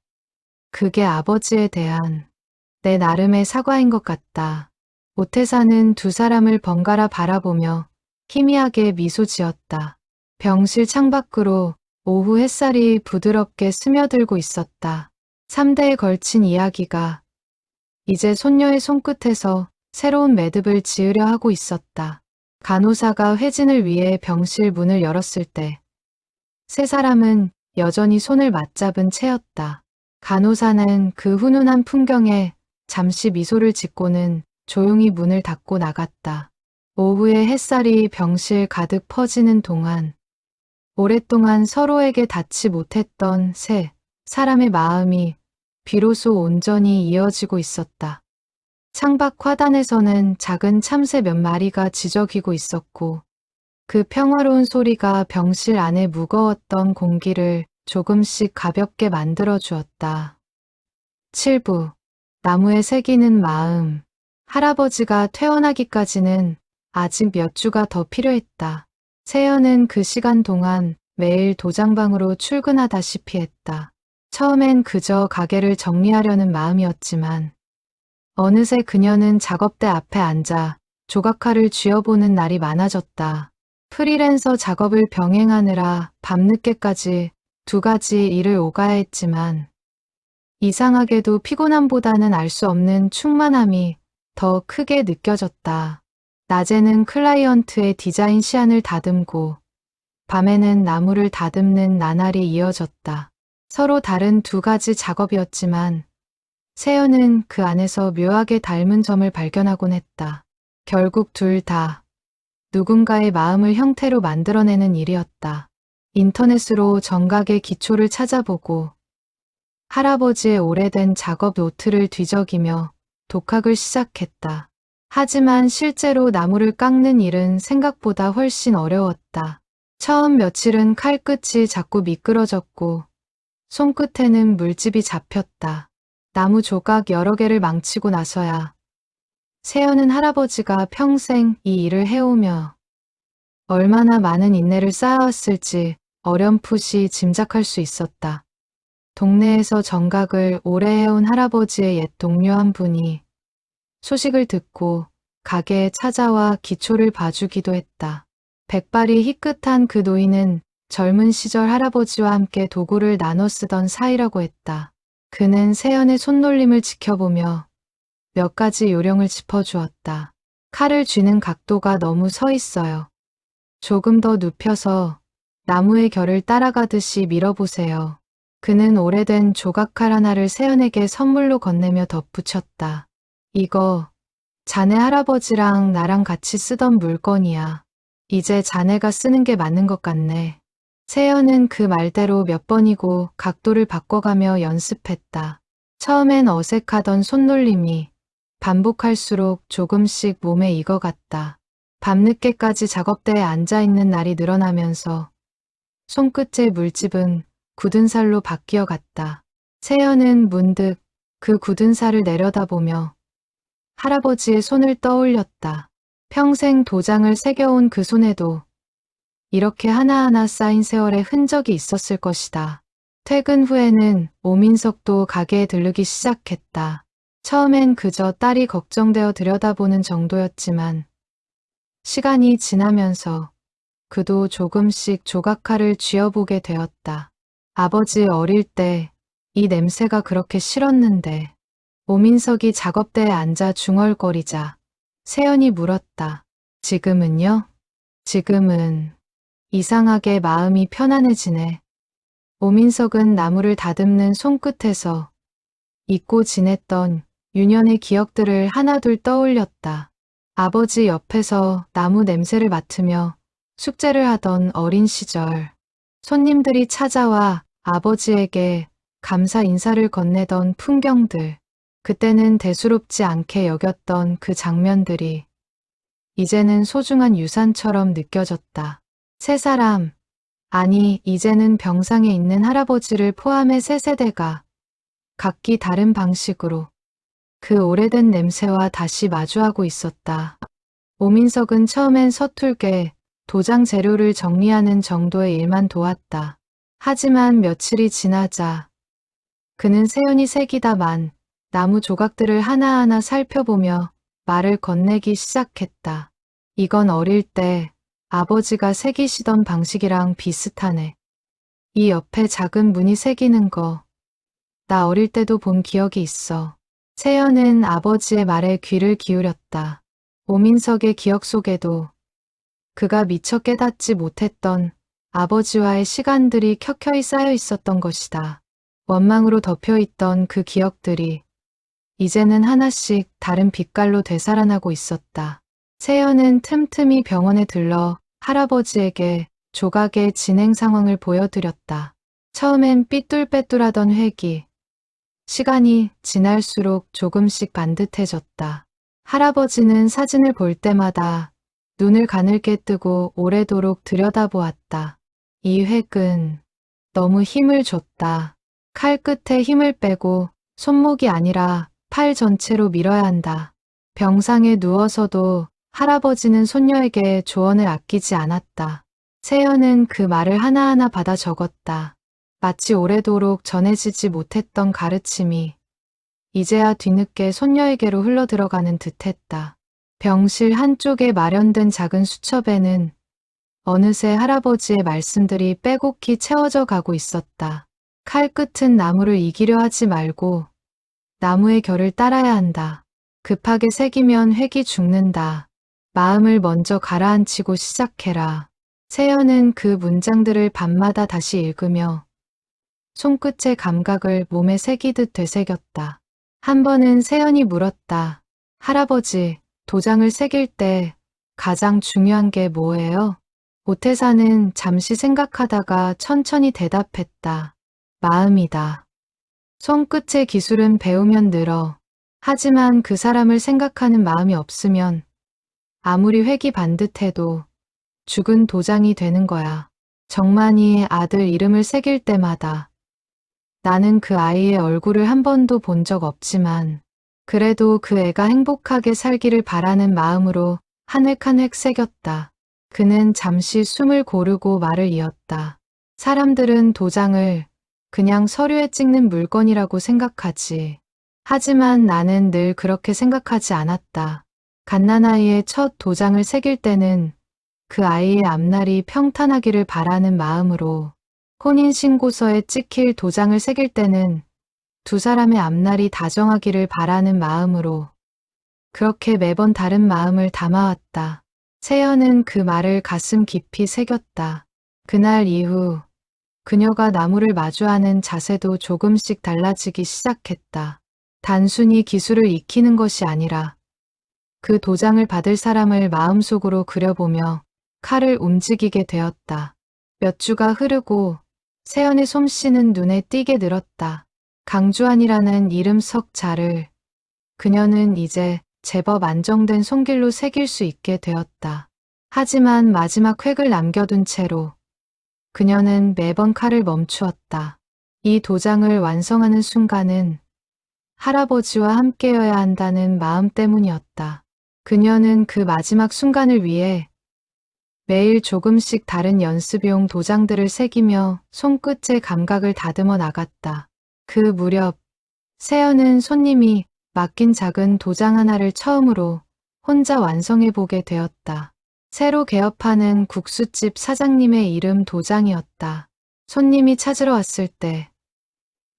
그게 아버지에 대한 내 나름의 사과인 것 같다. 오태사는 두 사람을 번갈아 바라보며 희미하게 미소 지었다. 병실 창밖으로 오후 햇살이 부드럽게 스며들고 있었다. 3대에 걸친 이야기가 이제 손녀의 손끝에서 새로운 매듭을 지으려 하고 있었다. 간호사가 회진을 위해 병실 문을 열었을 때 세 사람은 여전히 손을 맞잡은 채였다. 간호사는 그 훈훈한 풍경에 잠시 미소를 짓고는 조용히 문을 닫고 나갔다. 오후의 햇살이 병실 가득 퍼지는 동안 오랫동안 서로에게 닿지 못했던 세 사람의 마음이 비로소 온전히 이어지고 있었다. 창밖 화단에서는 작은 참새 몇 마리가 지저귀고 있었고 그 평화로운 소리가 병실 안에 무거웠던 공기를 조금씩 가볍게 만들어 주었다. 7부 나무에 새기는 마음. 할아버지가 퇴원하기까지는 아직 몇 주가 더 필요했다. 세연은 그 시간 동안 매일 도장방으로 출근하다시피 했다. 처음엔 그저 가게를 정리하려는 마음이었지만 어느새 그녀는 작업대 앞에 앉아 조각칼을 쥐어보는 날이 많아졌다. 프리랜서 작업을 병행하느라 밤늦게까지 2가지 일을 오가야 했지만 이상하게도 피곤함보다는 알 수 없는 충만함이 더 크게 느껴졌다. 낮에는 클라이언트의 디자인 시안을 다듬고 밤에는 나무를 다듬는 나날이 이어졌다. 서로 다른 2가지 작업이었지만 세연은 그 안에서 묘하게 닮은 점을 발견하곤 했다. 결국 둘 다 누군가의 마음을 형태로 만들어내는 일이었다. 인터넷으로 정각의 기초를 찾아보고 할아버지의 오래된 작업 노트를 뒤적이며 독학을 시작했다. 하지만 실제로 나무를 깎는 일은 생각보다 훨씬 어려웠다. 처음 며칠은 칼끝이 자꾸 미끄러졌고 손끝에는 물집이 잡혔다. 나무 조각 여러 개를 망치고 나서야 세연은 할아버지가 평생 이 일을 해오며 얼마나 많은 인내를 쌓아왔을지 어렴풋이 짐작할 수 있었다. 동네에서 정각을 오래 해온 할아버지의 옛 동료 한 분이 소식을 듣고 가게에 찾아와 기초를 봐주기도 했다. 백발이 희끗한 그 노인은 젊은 시절 할아버지와 함께 도구를 나눠 쓰던 사이라고 했다. 그는 세연의 손놀림을 지켜보며 몇 가지 요령을 짚어주었다. 칼을 쥐는 각도가 너무 서 있어요. 조금 더 눕혀서 나무의 결을 따라가듯이 밀어보세요. 그는 오래된 조각칼 하나를 세연에게 선물로 건네며 덧붙였다. 이거 자네 할아버지랑 나랑 같이 쓰던 물건이야. 이제 자네가 쓰는 게 맞는 것 같네. 세연은 그 말대로 몇 번이고 각도를 바꿔가며 연습했다. 처음엔 어색하던 손놀림이 반복할수록 조금씩 몸에 익어갔다. 밤늦게까지 작업대에 앉아있는 날이 늘어나면서 손끝의 물집은 굳은 살로 바뀌어 갔다. 세연은 문득 그 굳은 살을 내려다보며 할아버지의 손을 떠올렸다. 평생 도장을 새겨온 그 손에도 이렇게 하나하나 쌓인 세월의 흔적이 있었을 것이다. 퇴근 후에는 오민석도 가게에 들르기 시작했다. 처음엔 그저 딸이 걱정되어 들여다보는 정도였지만 시간이 지나면서 그도 조금씩 조각칼을 쥐어보게 되었다. 아버지 어릴 때 이 냄새가 그렇게 싫었는데. 오민석이 작업대에 앉아 중얼거리자 세연이 물었다. 지금은요? 지금은 이상하게 마음이 편안해지네. 오민석은 나무를 다듬는 손끝에서 잊고 지냈던 유년의 기억들을 하나둘 떠올렸다. 아버지 옆에서 나무 냄새를 맡으며 숙제를 하던 어린 시절, 손님들이 찾아와 아버지에게 감사 인사를 건네던 풍경들, 그때는 대수롭지 않게 여겼던 그 장면들이 이제는 소중한 유산처럼 느껴졌다. 세 사람, 아니 이제는 병상에 있는 할아버지를 포함해 세 세대가 각기 다른 방식으로 그 오래된 냄새와 다시 마주하고 있었다. 오민석은 처음엔 서툴게 도장 재료를 정리하는 정도의 일만 도왔다. 하지만 며칠이 지나자 그는 세연이 새기다만 나무 조각들을 하나하나 살펴보며 말을 건네기 시작했다. 이건 어릴 때 아버지가 새기시던 방식이랑 비슷하네. 이 옆에 작은 무늬 새기는 거, 나 어릴 때도 본 기억이 있어. 세연은 아버지의 말에 귀를 기울였다. 오민석의 기억 속에도 그가 미처 깨닫지 못했던 아버지와의 시간들이 켜켜이 쌓여 있었던 것이다. 원망으로 덮여있던 그 기억들이 이제는 하나씩 다른 빛깔로 되살아나고 있었다. 세연은 틈틈이 병원에 들러 할아버지에게 조각의 진행 상황을 보여드렸다. 처음엔 삐뚤빼뚤하던 회기, 시간이 지날수록 조금씩 반듯해졌다. 할아버지는 사진을 볼 때마다 눈을 가늘게 뜨고 오래도록 들여다보았다. 이 획은 너무 힘을 줬다. 칼끝에 힘을 빼고 손목이 아니라 팔 전체로 밀어야 한다. 병상에 누워서도 할아버지는 손녀에게 조언을 아끼지 않았다. 세연은 그 말을 하나하나 받아 적었다. 마치 오래도록 전해지지 못했던 가르침이 이제야 뒤늦게 손녀에게로 흘러들어가는 듯했다. 병실 한쪽에 마련된 작은 수첩에는 어느새 할아버지의 말씀들이 빼곡히 채워져 가고 있었다. 칼 끝은 나무를 이기려 하지 말고 나무의 결을 따라야 한다. 급하게 새기면 획이 죽는다. 마음을 먼저 가라앉히고 시작해라. 세연은 그 문장들을 밤마다 다시 읽으며 손끝의 감각을 몸에 새기듯 되새겼다. 한 번은 세연이 물었다. 할아버지, 도장을 새길 때 가장 중요한 게 뭐예요? 오태사는 잠시 생각하다가 천천히 대답했다. 마음이다. 손끝의 기술은 배우면 늘어. 하지만 그 사람을 생각하는 마음이 없으면 아무리 획이 반듯해도 죽은 도장이 되는 거야. 정만이의 아들 이름을 새길 때마다 나는 그 아이의 얼굴을 한 번도 본 적 없지만 그래도 그 애가 행복하게 살기를 바라는 마음으로 한 획 한 획 새겼다. 그는 잠시 숨을 고르고 말을 이었다. 사람들은 도장을 그냥 서류에 찍는 물건이라고 생각하지. 하지만 나는 늘 그렇게 생각하지 않았다. 갓난아이의 첫 도장을 새길 때는 그 아이의 앞날이 평탄하기를 바라는 마음으로, 혼인신고서에 찍힐 도장을 새길 때는 두 사람의 앞날이 다정하기를 바라는 마음으로, 그렇게 매번 다른 마음을 담아왔다. 세연은 그 말을 가슴 깊이 새겼다. 그날 이후 그녀가 나무를 마주하는 자세도 조금씩 달라지기 시작했다. 단순히 기술을 익히는 것이 아니라 그 도장을 받을 사람을 마음속으로 그려보며 칼을 움직이게 되었다. 몇 주가 흐르고 세연의 솜씨는 눈에 띄게 늘었다. 강주환이라는 이름 석 자를 그녀는 이제 제법 안정된 손길로 새길 수 있게 되었다. 하지만 마지막 획을 남겨둔 채로 그녀는 매번 칼을 멈추었다. 이 도장을 완성하는 순간은 할아버지와 함께여야 한다는 마음 때문이었다. 그녀는 그 마지막 순간을 위해 매일 조금씩 다른 연습용 도장들을 새기며 손끝의 감각을 다듬어 나갔다. 그 무렵 세연은 손님이 맡긴 작은 도장 하나를 처음으로 혼자 완성해보게 되었다. 새로 개업하는 국수집 사장님의 이름 도장이었다. 손님이 찾으러 왔을 때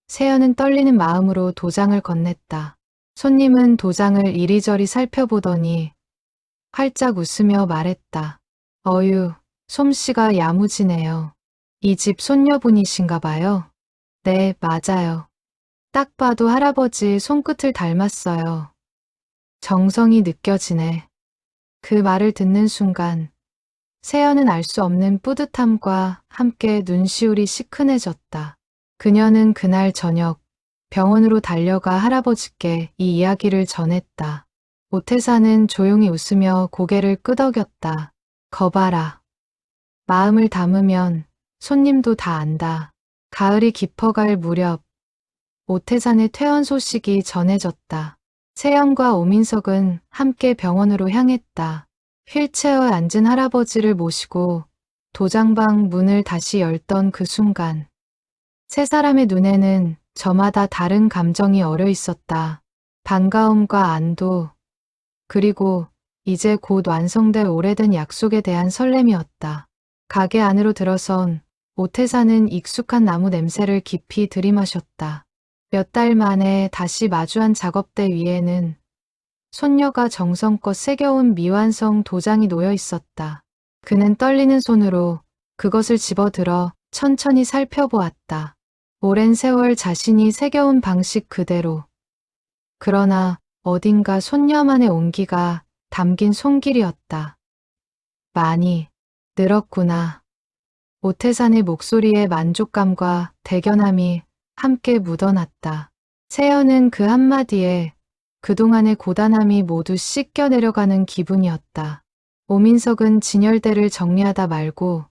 세연은 떨리는 마음으로 도장을 건넸다. 손님은 도장을 이리저리 살펴보더니 활짝 웃으며 말했다. 어휴, 솜씨가 야무지네요. 이 집 손녀분이신가 봐요. 네, 맞아요. 딱 봐도 할아버지 손끝을 닮았어요. 정성이 느껴지네. 그 말을 듣는 순간 세연은 알 수 없는 뿌듯함과 함께 눈시울이 시큰해졌다. 그녀는 그날 저녁 병원으로 달려가 할아버지께 이 이야기를 전했다. 오태사는 조용히 웃으며 고개를 끄덕였다. 거봐라. 마음을 담으면 손님도 다 안다. 가을이 깊어갈 무렵 오태산의 퇴원 소식이 전해졌다. 세연과 오민석은 함께 병원으로 향했다. 휠체어에 앉은 할아버지를 모시고 도장방 문을 다시 열던 그 순간 세 사람의 눈에는 저마다 다른 감정이 어려 있었다. 반가움과 안도, 그리고 이제 곧 완성될 오래된 약속에 대한 설렘이었다. 가게 안으로 들어선 오태사는 익숙한 나무 냄새를 깊이 들이마셨다. 몇 달 만에 다시 마주한 작업대 위에는 손녀가 정성껏 새겨온 미완성 도장이 놓여 있었다. 그는 떨리는 손으로 그것을 집어들어 천천히 살펴보았다. 오랜 세월 자신이 새겨온 방식 그대로. 그러나 어딘가 손녀만의 온기가 담긴 손길이었다. 많이 늘었구나. 오태산의 목소리에 만족감과 대견함이 함께 묻어났다. 세연은 그 한마디에 그동안의 고단함이 모두 씻겨 내려가는 기분이었다. 오민석은 진열대를 정리하다 말고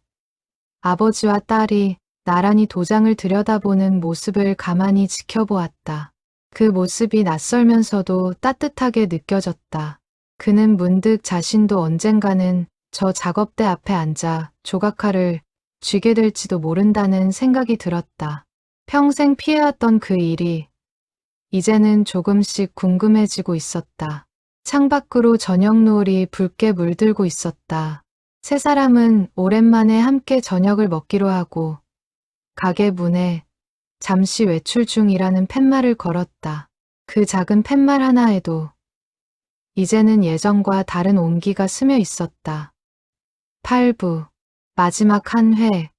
아버지와 딸이 나란히 도장을 들여다보는 모습을 가만히 지켜보았다. 그 모습이 낯설면서도 따뜻하게 느껴졌다. 그는 문득 자신도 언젠가는 저 작업대 앞에 앉아 조각칼을 쥐게 될지도 모른다는 생각이 들었다. 평생 피해왔던 그 일이 이제는 조금씩 궁금해지고 있었다. 창밖으로 저녁 노을이 붉게 물들고 있었다. 세 사람은 오랜만에 함께 저녁을 먹기로 하고 가게 문에 잠시 외출 중이라는 팻말을 걸었다. 그 작은 팻말 하나에도 이제는 예전과 다른 온기가 스며 있었다. 8부 마지막 한 회.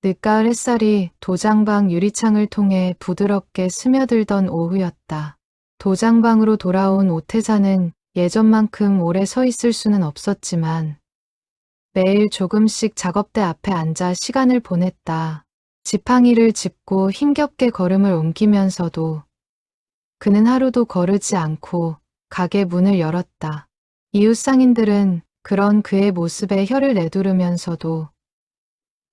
늦가을 햇살이 도장방 유리창을 통해 부드럽게 스며들던 오후였다. 도장방으로 돌아온 오태자는 예전만큼 오래 서 있을 수는 없었지만 매일 조금씩 작업대 앞에 앉아 시간을 보냈다. 지팡이를 짚고 힘겹게 걸음을 옮기면서도 그는 하루도 거르지 않고 가게 문을 열었다. 이웃 상인들은 그런 그의 모습에 혀를 내두르면서도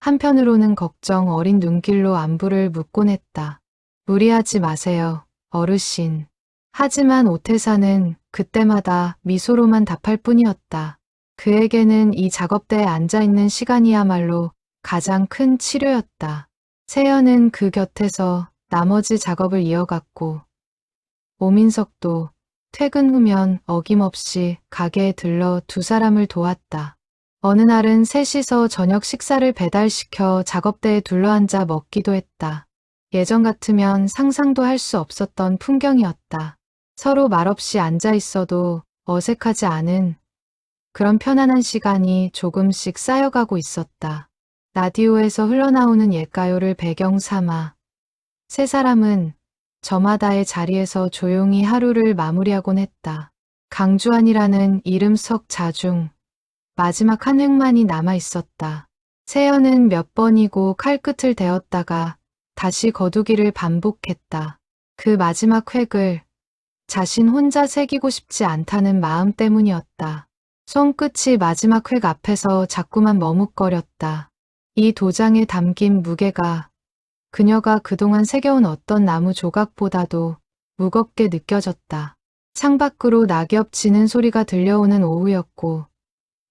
한편으로는 걱정 어린 눈길로 안부를 묻곤 했다. 무리하지 마세요, 어르신. 하지만 오태사는 그때마다 미소로만 답할 뿐이었다. 그에게는 이 작업대에 앉아있는 시간이야말로 가장 큰 치료였다. 세연은 그 곁에서 나머지 작업을 이어갔고 오민석도 퇴근 후면 어김없이 가게에 들러 두 사람을 도왔다. 어느 날은 셋이서 저녁 식사를 배달시켜 작업대에 둘러앉아 먹기도 했다. 예전 같으면 상상도 할 수 없었던 풍경이었다. 서로 말없이 앉아 있어도 어색하지 않은 그런 편안한 시간이 조금씩 쌓여가고 있었다. 라디오에서 흘러나오는 옛가요를 배경 삼아 세 사람은 저마다의 자리에서 조용히 하루를 마무리하곤 했다. 강주환이라는 이름 속 자중 마지막 한 획만이 남아 있었다. 세연은 몇 번이고 칼끝을 대었다가 다시 거두기를 반복했다. 그 마지막 획을 자신 혼자 새기고 싶지 않다는 마음 때문이었다. 손끝이 마지막 획 앞에서 자꾸만 머뭇거렸다. 이 도장에 담긴 무게가 그녀가 그동안 새겨온 어떤 나무 조각보다도 무겁게 느껴졌다. 창밖으로 낙엽 지는 소리가 들려오는 오후였고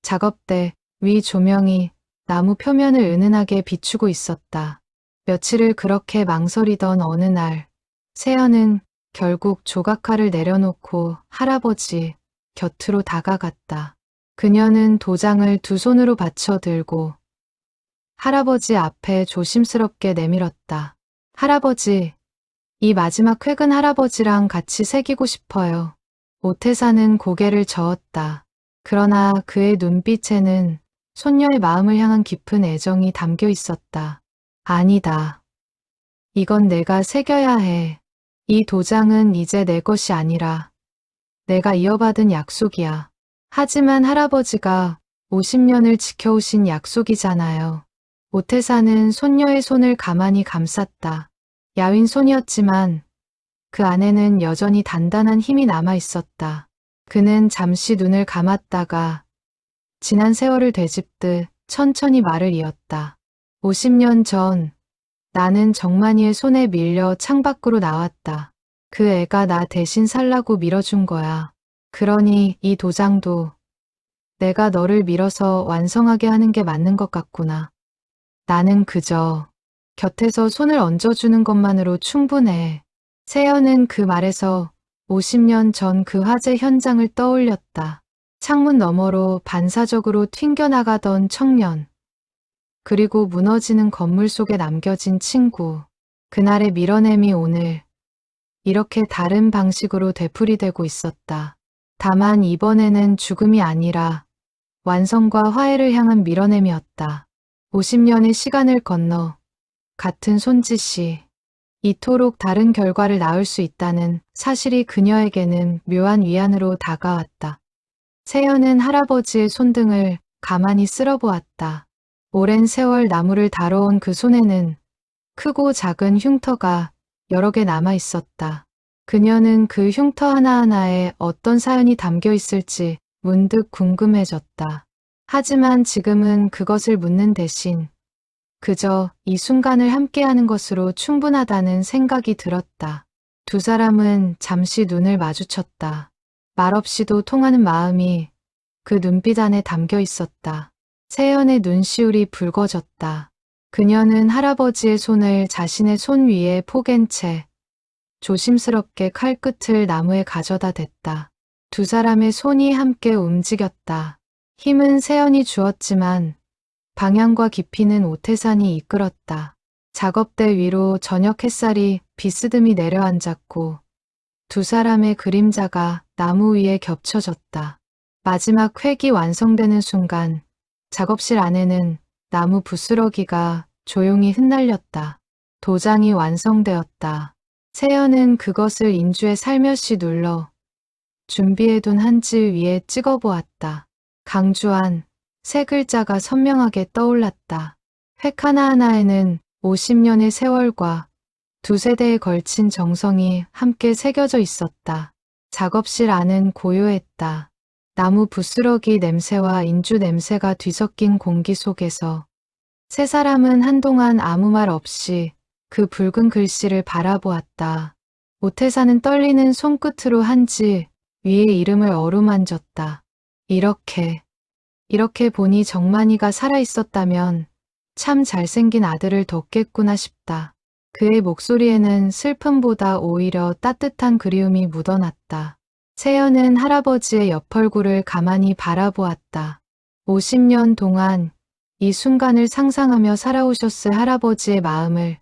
작업대 위 조명이 나무 표면을 은은하게 비추고 있었다. 며칠을 그렇게 망설이던 어느 날 세연은 결국 조각칼을 내려놓고 할아버지 곁으로 다가갔다. 그녀는 도장을 두 손으로 받쳐 들고 할아버지 앞에 조심스럽게 내밀었다. 할아버지, 이 마지막 획은 할아버지랑 같이 새기고 싶어요. 오태사는 고개를 저었다. 그러나 그의 눈빛에는 손녀의 마음을 향한 깊은 애정이 담겨 있었다. 아니다. 이건 내가 새겨야 해. 이 도장은 이제 내 것이 아니라 내가 이어받은 약속이야. 하지만 할아버지가 50년을 지켜오신 약속이잖아요. 오태사는 손녀의 손을 가만히 감쌌다. 야윈 손이었지만 그 안에는 여전히 단단한 힘이 남아 있었다. 그는 잠시 눈을 감았다가 지난 세월을 되짚듯 천천히 말을 이었다. 50년 전 나는 정만이의 손에 밀려 창밖으로 나왔다. 그 애가 나 대신 살라고 밀어준 거야. 그러니 이 도장도 내가 너를 밀어서 완성하게 하는 게 맞는 것 같구나. 나는 그저 곁에서 손을 얹어주는 것만으로 충분해. 세연은 그 말에서 50년 전 그 화재 현장을 떠올렸다. 창문 너머로 반사적으로 튕겨나가던 청년. 그리고 무너지는 건물 속에 남겨진 친구. 그날의 밀어냄이 오늘 이렇게 다른 방식으로 되풀이되고 있었다. 다만 이번에는 죽음이 아니라 완성과 화해를 향한 밀어냄이었다. 50년의 시간을 건너 같은 손짓이 이토록 다른 결과를 낳을 수 있다는 사실이 그녀에게는 묘한 위안으로 다가왔다. 세연은 할아버지의 손등을 가만히 쓸어보았다. 오랜 세월 나무를 다뤄온 그 손에는 크고 작은 흉터가 여러 개 남아 있었다. 그녀는 그 흉터 하나하나에 어떤 사연이 담겨 있을지 문득 궁금해졌다. 하지만 지금은 그것을 묻는 대신 그저 이 순간을 함께하는 것으로 충분하다는 생각이 들었다. 두 사람은 잠시 눈을 마주쳤다. 말없이도 통하는 마음이 그 눈빛 안에 담겨 있었다. 세연의 눈시울이 붉어졌다. 그녀는 할아버지의 손을 자신의 손 위에 포갠 채 조심스럽게 칼끝을 나무에 가져다 댔다. 두 사람의 손이 함께 움직였다. 힘은 세연이 주었지만 방향과 깊이는 오태산이 이끌었다. 작업대 위로 저녁 햇살이 비스듬히 내려앉았고 두 사람의 그림자가 나무 위에 겹쳐졌다. 마지막 획이 완성되는 순간 작업실 안에는 나무 부스러기가 조용히 흩날렸다. 도장이 완성되었다. 세연은 그것을 인주에 살며시 눌러 준비해둔 한지 위에 찍어보았다. 강주한 세 글자가 선명하게 떠올랐다. 획 하나하나에는 50년의 세월과 두 세대에 걸친 정성이 함께 새겨져 있었다. 작업실 안은 고요했다. 나무 부스러기 냄새와 인주 냄새가 뒤섞인 공기 속에서 세 사람은 한동안 아무 말 없이 그 붉은 글씨를 바라보았다. 오태사는 떨리는 손끝으로 한지 위에 이름을 어루만졌다. 이렇게 보니 정만이가 살아있었다면 참 잘생긴 아들을 뒀겠구나 싶다. 그의 목소리에는 슬픔보다 오히려 따뜻한 그리움이 묻어났다. 세연은 할아버지의 옆얼굴을 가만히 바라보았다. 50년 동안 이 순간을 상상하며 살아오셨을 할아버지의 마음을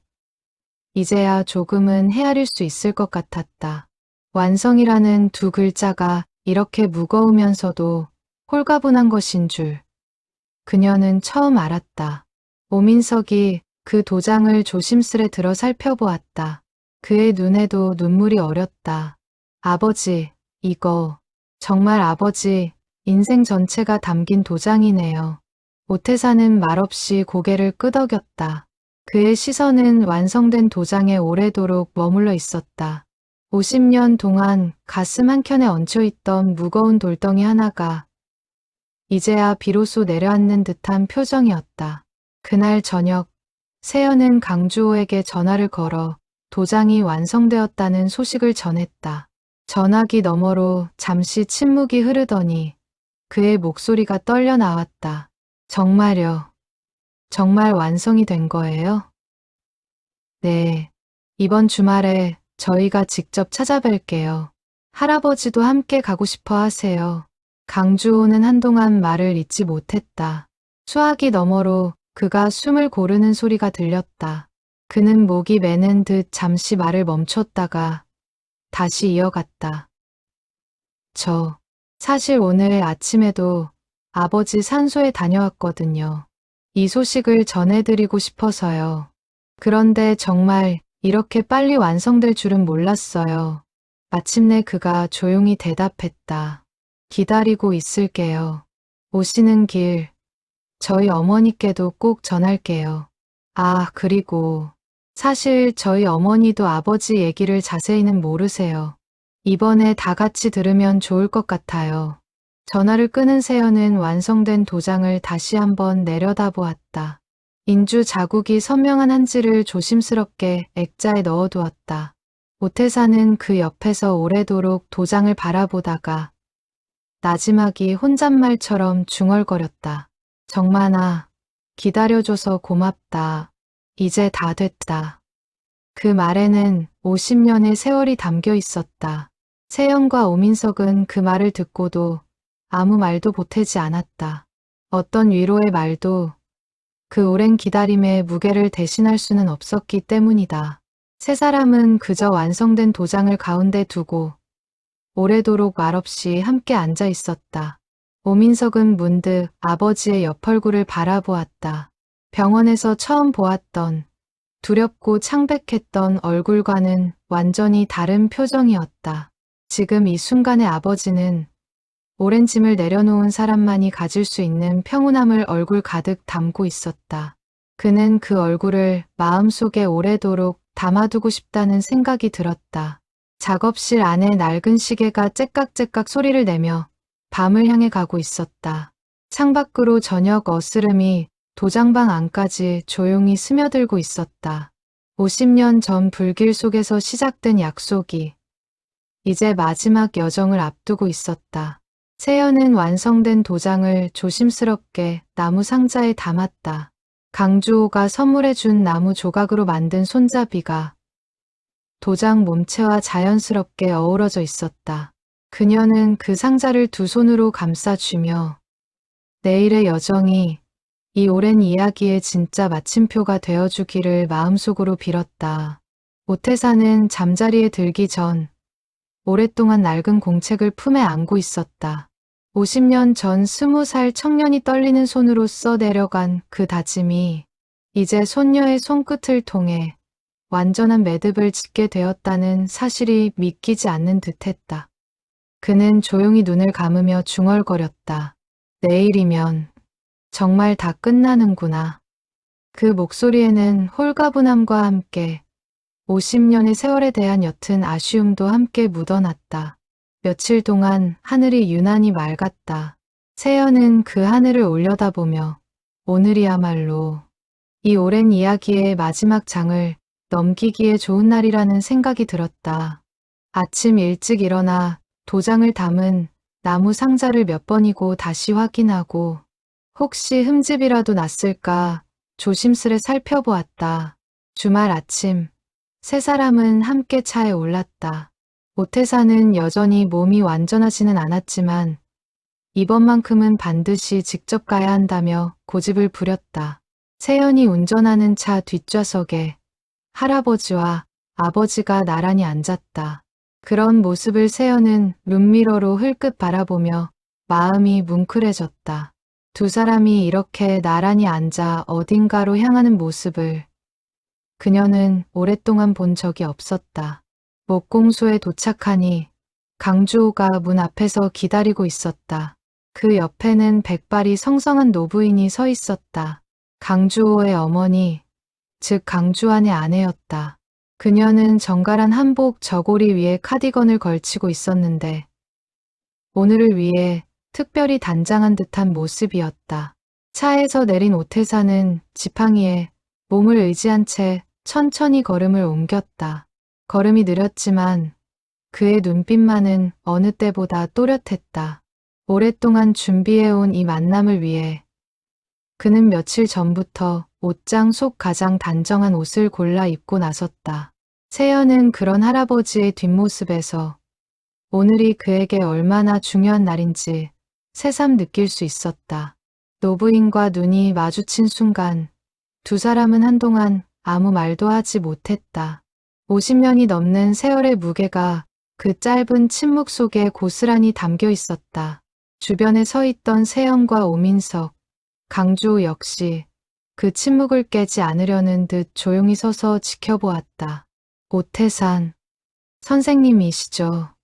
이제야 조금은 헤아릴 수 있을 것 같았다. 완성이라는 두 글자가 이렇게 무거우면서도 홀가분한 것인 줄 그녀는 처음 알았다. 오민석이 그 도장을 조심스레 들어 살펴보았다. 그의 눈에도 눈물이 어렸다. 아버지, 이거 정말 아버지 인생 전체가 담긴 도장이네요. 오태사는 말없이 고개를 끄덕였다. 그의 시선은 완성된 도장에 오래도록 머물러 있었다. 50년 동안 가슴 한켠에 얹혀있던 무거운 돌덩이 하나가 이제야 비로소 내려앉는 듯한 표정이었다. 그날 저녁, 세연은 강주호에게 전화를 걸어 도장이 완성되었다는 소식을 전했다. 전화기 너머로 잠시 침묵이 흐르더니 그의 목소리가 떨려 나왔다. 정말요? 정말 완성이 된 거예요? 네. 이번 주말에 저희가 직접 찾아뵐게요. 할아버지도 함께 가고 싶어 하세요. 강주호는 한동안 말을 잇지 못했다. 수화기 너머로 그가 숨을 고르는 소리가 들렸다. 그는 목이 메는 듯 잠시 말을 멈췄다가 다시 이어갔다. 사실 오늘 아침에도 아버지 산소에 다녀왔거든요. 이 소식을 전해드리고 싶어서요. 그런데 정말 이렇게 빨리 완성될 줄은 몰랐어요. 마침내 그가 조용히 대답했다. 기다리고 있을게요. 오시는 길 저희 어머니께도 꼭 전할게요. 아, 그리고 사실 저희 어머니도 아버지 얘기를 자세히는 모르세요. 이번에 다 같이 들으면 좋을 것 같아요. 전화를 끊은 세연은 완성된 도장을 다시 한번 내려다보았다. 인주 자국이 선명한 한지를 조심스럽게 액자에 넣어두었다. 오태사는 그 옆에서 오래도록 도장을 바라보다가 나지막이 혼잣말처럼 중얼거렸다. 정만아, 기다려줘서 고맙다. 이제 다 됐다. 그 말에는 50년의 세월이 담겨 있었다. 세연과 오민석은 그 말을 듣고도 아무 말도 보태지 않았다. 어떤 위로의 말도 그 오랜 기다림의 무게를 대신할 수는 없었기 때문이다. 세 사람은 그저 완성된 도장을 가운데 두고 오래도록 말없이 함께 앉아 있었다. 오민석은 문득 아버지의 옆얼굴을 바라보았다. 병원에서 처음 보았던 두렵고 창백했던 얼굴과는 완전히 다른 표정이었다. 지금 이 순간의 아버지는 오랜 짐을 내려놓은 사람만이 가질 수 있는 평온함을 얼굴 가득 담고 있었다. 그는 그 얼굴을 마음속에 오래도록 담아두고 싶다는 생각이 들었다. 작업실 안에 낡은 시계가 째깍째깍 소리를 내며 밤을 향해 가고 있었다. 창밖으로 저녁 어스름이 도장방 안까지 조용히 스며들고 있었다. 50년 전 불길 속에서 시작된 약속이 이제 마지막 여정을 앞두고 있었다. 세연은 완성된 도장을 조심스럽게 나무 상자에 담았다. 강주호가 선물해준 나무 조각으로 만든 손잡이가 도장 몸체와 자연스럽게 어우러져 있었다. 그녀는 그 상자를 두 손으로 감싸쥐며 내일의 여정이 이 오랜 이야기의 진짜 마침표가 되어주기를 마음속으로 빌었다. 오태사는 잠자리에 들기 전 오랫동안 낡은 공책을 품에 안고 있었다. 50년 전 20살 청년이 떨리는 손으로 써내려간 그 다짐이 이제 손녀의 손끝을 통해 완전한 매듭을 짓게 되었다는 사실이 믿기지 않는 듯했다. 그는 조용히 눈을 감으며 중얼거렸다. 내일이면 정말 다 끝나는구나. 그 목소리에는 홀가분함과 함께 50년의 세월에 대한 옅은 아쉬움도 함께 묻어났다. 며칠 동안 하늘이 유난히 맑았다. 세연은 그 하늘을 올려다보며 오늘이야말로 이 오랜 이야기의 마지막 장을 넘기기에 좋은 날이라는 생각이 들었다. 아침 일찍 일어나 도장을 담은 나무 상자를 몇 번이고 다시 확인하고 혹시 흠집이라도 났을까 조심스레 살펴보았다. 주말 아침 세 사람은 함께 차에 올랐다. 오태사는 여전히 몸이 완전하지는 않았지만 이번만큼은 반드시 직접 가야 한다며 고집을 부렸다. 세연이 운전하는 차 뒷좌석에 할아버지와 아버지가 나란히 앉았다. 그런 모습을 세연은 룸미러로 흘끗 바라보며 마음이 뭉클해졌다. 두 사람이 이렇게 나란히 앉아 어딘가로 향하는 모습을 그녀는 오랫동안 본 적이 없었다. 목공소에 도착하니 강주호가 문 앞에서 기다리고 있었다. 그 옆에는 백발이 성성한 노부인이 서 있었다. 강주호의 어머니, 즉 강주환의 아내였다. 그녀는 정갈한 한복 저고리 위에 카디건을 걸치고 있었는데 오늘을 위해 특별히 단장한 듯한 모습이었다. 차에서 내린 오태사는 지팡이에 몸을 의지한 채 천천히 걸음을 옮겼다. 걸음이 느렸지만 그의 눈빛만은 어느 때보다 또렷했다. 오랫동안 준비해온 이 만남을 위해 그는 며칠 전부터 옷장 속 가장 단정한 옷을 골라 입고 나섰다. 세연은 그런 할아버지의 뒷모습에서 오늘이 그에게 얼마나 중요한 날인지 새삼 느낄 수 있었다. 노부인과 눈이 마주친 순간 두 사람은 한동안 아무 말도 하지 못했다. 50년이 넘는 세월의 무게가 그 짧은 침묵 속에 고스란히 담겨 있었다. 주변에 서 있던 세연과 오민석, 강주호 역시 그 침묵을 깨지 않으려는 듯 조용히 서서 지켜보았다. 오태산, 선생님이시죠?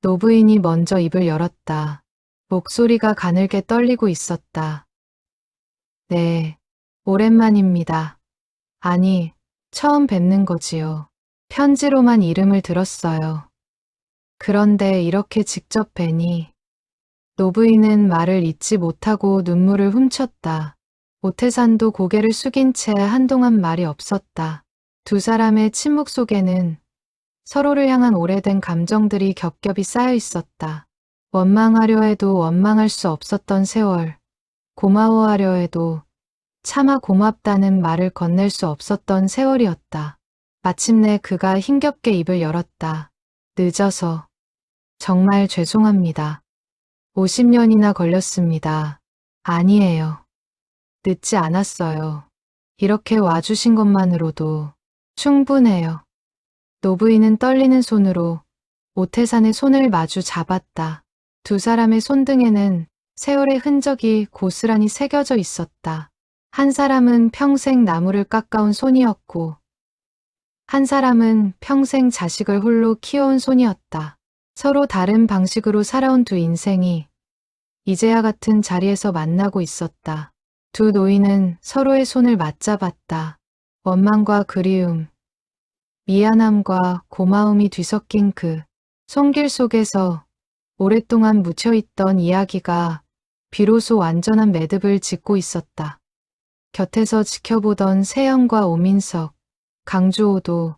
노부인이 먼저 입을 열었다. 목소리가 가늘게 떨리고 있었다. 네, 오랜만입니다. 아니, 처음 뵙는 거지요. 편지로만 이름을 들었어요. 그런데 이렇게 직접 뵈니 노부인은 말을 잇지 못하고 눈물을 훔쳤다. 오태산도 고개를 숙인 채 한동안 말이 없었다. 두 사람의 침묵 속에는 서로를 향한 오래된 감정들이 겹겹이 쌓여 있었다. 원망하려 해도 원망할 수 없었던 세월, 고마워하려 해도 차마 고맙다는 말을 건넬 수 없었던 세월이었다. 마침내 그가 힘겹게 입을 열었다. 늦어서 정말 죄송합니다. 50년이나 걸렸습니다. 아니에요. 늦지 않았어요. 이렇게 와주신 것만으로도 충분해요. 노부인은 떨리는 손으로 오태산의 손을 마주 잡았다. 두 사람의 손등에는 세월의 흔적이 고스란히 새겨져 있었다. 한 사람은 평생 나무를 깎아온 손이었고 한 사람은 평생 자식을 홀로 키워온 손이었다. 서로 다른 방식으로 살아온 두 인생이 이제야 같은 자리에서 만나고 있었다. 두 노인은 서로의 손을 맞잡았다. 원망과 그리움, 미안함과 고마움이 뒤섞인 그 손길 속에서 오랫동안 묻혀있던 이야기가 비로소 완전한 매듭을 짓고 있었다. 곁에서 지켜보던 세연과 오민석, 강주호도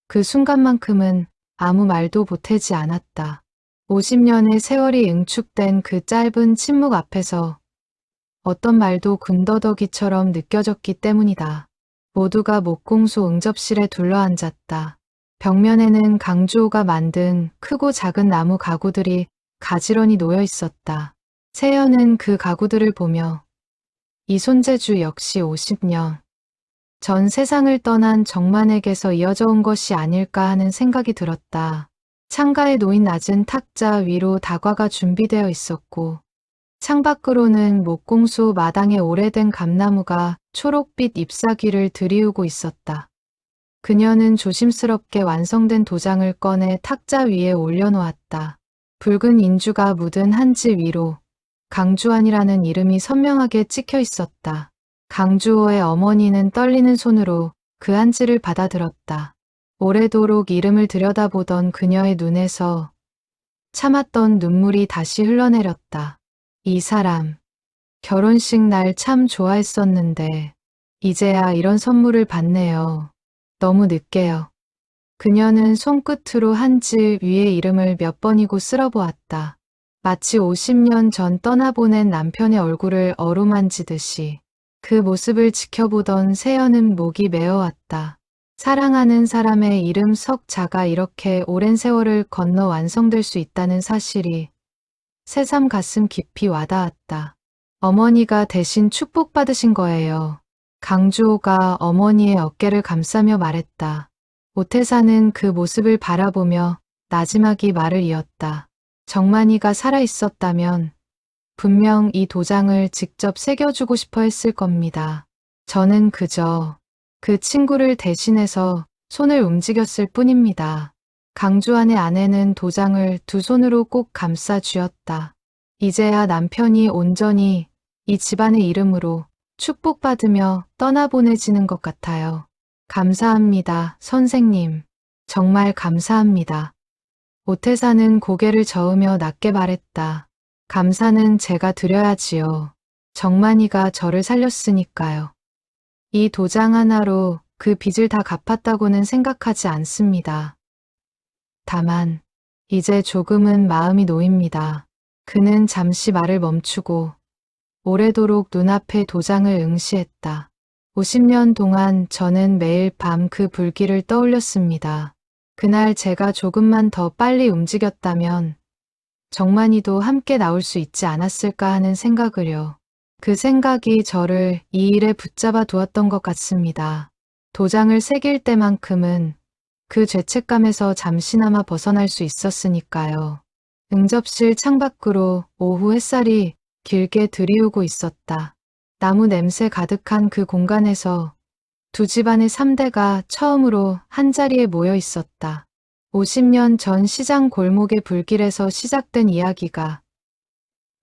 그 순간만큼은 아무 말도 보태지 않았다. 50년의 세월이 응축된 그 짧은 침묵 앞에서 어떤 말도 군더더기처럼 느껴졌기 때문이다. 모두가 목공소 응접실에 둘러앉았다. 벽면에는 강주호가 만든 크고 작은 나무 가구들이 가지런히 놓여 있었다. 세연은 그 가구들을 보며 이 손재주 역시 50년 전 세상을 떠난 정만에게서 이어져 온 것이 아닐까 하는 생각이 들었다. 창가에 놓인 낮은 탁자 위로 다과가 준비되어 있었고 창밖으로는 목공소 마당에 오래된 감나무가 초록빛 잎사귀를 들이우고 있었다. 그녀는 조심스럽게 완성된 도장을 꺼내 탁자 위에 올려놓았다. 붉은 인주가 묻은 한지 위로 강주환이라는 이름이 선명하게 찍혀 있었다. 강주호의 어머니는 떨리는 손으로 그 한지를 받아들었다. 오래도록 이름을 들여다보던 그녀의 눈에서 참았던 눈물이 다시 흘러내렸다. 이 사람, 결혼식 날 참 좋아했었는데 이제야 이런 선물을 받네요. 너무 늦게요. 그녀는 손끝으로 한지 위에 이름을 몇 번이고 쓸어보았다. 마치 50년 전 떠나보낸 남편의 얼굴을 어루만지듯이 그 모습을 지켜보던 세연은 목이 메어왔다. 사랑하는 사람의 이름 석자가 이렇게 오랜 세월을 건너 완성될 수 있다는 사실이 새삼 가슴 깊이 와닿았다. 어머니가 대신 축복받으신 거예요. 강주호가 어머니의 어깨를 감싸며 말했다. 오태사는 그 모습을 바라보며 나지막이 말을 이었다. 정만이가 살아있었다면 분명 이 도장을 직접 새겨주고 싶어 했을 겁니다. 저는 그저 그 친구를 대신해서 손을 움직였을 뿐입니다. 강주환의 아내는 도장을 두 손으로 꼭 감싸 쥐었다. 이제야 남편이 온전히 이 집안의 이름으로 축복받으며 떠나보내지는 것 같아요. 감사합니다, 선생님. 정말 감사합니다. 오태사는 고개를 저으며 낮게 말했다. 감사는 제가 드려야지요. 정만이가 저를 살렸으니까요. 이 도장 하나로 그 빚을 다 갚았다고는 생각하지 않습니다. 다만 이제 조금은 마음이 놓입니다. 그는 잠시 말을 멈추고 오래도록 눈앞에 도장을 응시했다. 50년 동안 저는 매일 밤 그 불길을 떠올렸습니다. 그날 제가 조금만 더 빨리 움직였다면 정만이도 함께 나올 수 있지 않았을까 하는 생각을요. 그 생각이 저를 이 일에 붙잡아 두었던 것 같습니다. 도장을 새길 때만큼은 그 죄책감에서 잠시나마 벗어날 수 있었으니까요. 응접실 창밖으로 오후 햇살이 길게 들이우고 있었다. 나무 냄새 가득한 그 공간에서 두 집안의 3대가 처음으로 한자리에 모여 있었다. 50년 전 시장 골목의 불길에서 시작된 이야기가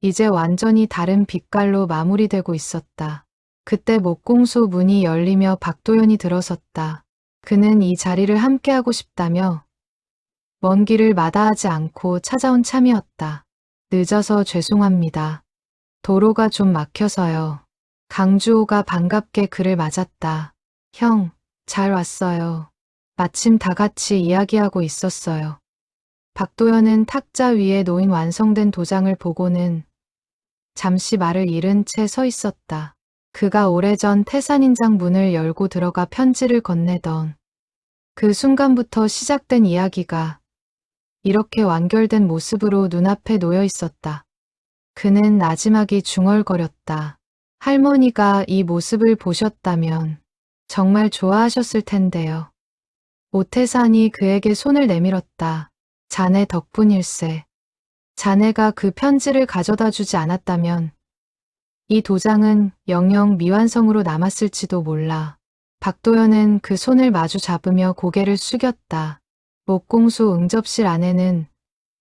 이제 완전히 다른 빛깔로 마무리되고 있었다. 그때 목공소 문이 열리며 박도연이 들어섰다. 그는 이 자리를 함께하고 싶다며 먼 길을 마다하지 않고 찾아온 참이었다. 늦어서 죄송합니다. 도로가 좀 막혀서요. 강주호가 반갑게 그를 맞았다. 형, 잘 왔어요. 마침 다 같이 이야기하고 있었어요. 박도연은 탁자 위에 놓인 완성된 도장을 보고는 잠시 말을 잃은 채 서 있었다. 그가 오래전 태산인장 문을 열고 들어가 편지를 건네던 그 순간부터 시작된 이야기가 이렇게 완결된 모습으로 눈앞에 놓여 있었다. 그는 나지막이 중얼거렸다. 할머니가 이 모습을 보셨다면 정말 좋아하셨을 텐데요. 오태산이 그에게 손을 내밀었다. 자네 덕분일세. 자네가 그 편지를 가져다 주지 않았다면 이 도장은 영영 미완성으로 남았을지도 몰라. 박도연은 그 손을 마주 잡으며 고개를 숙였다. 목공소 응접실 안에는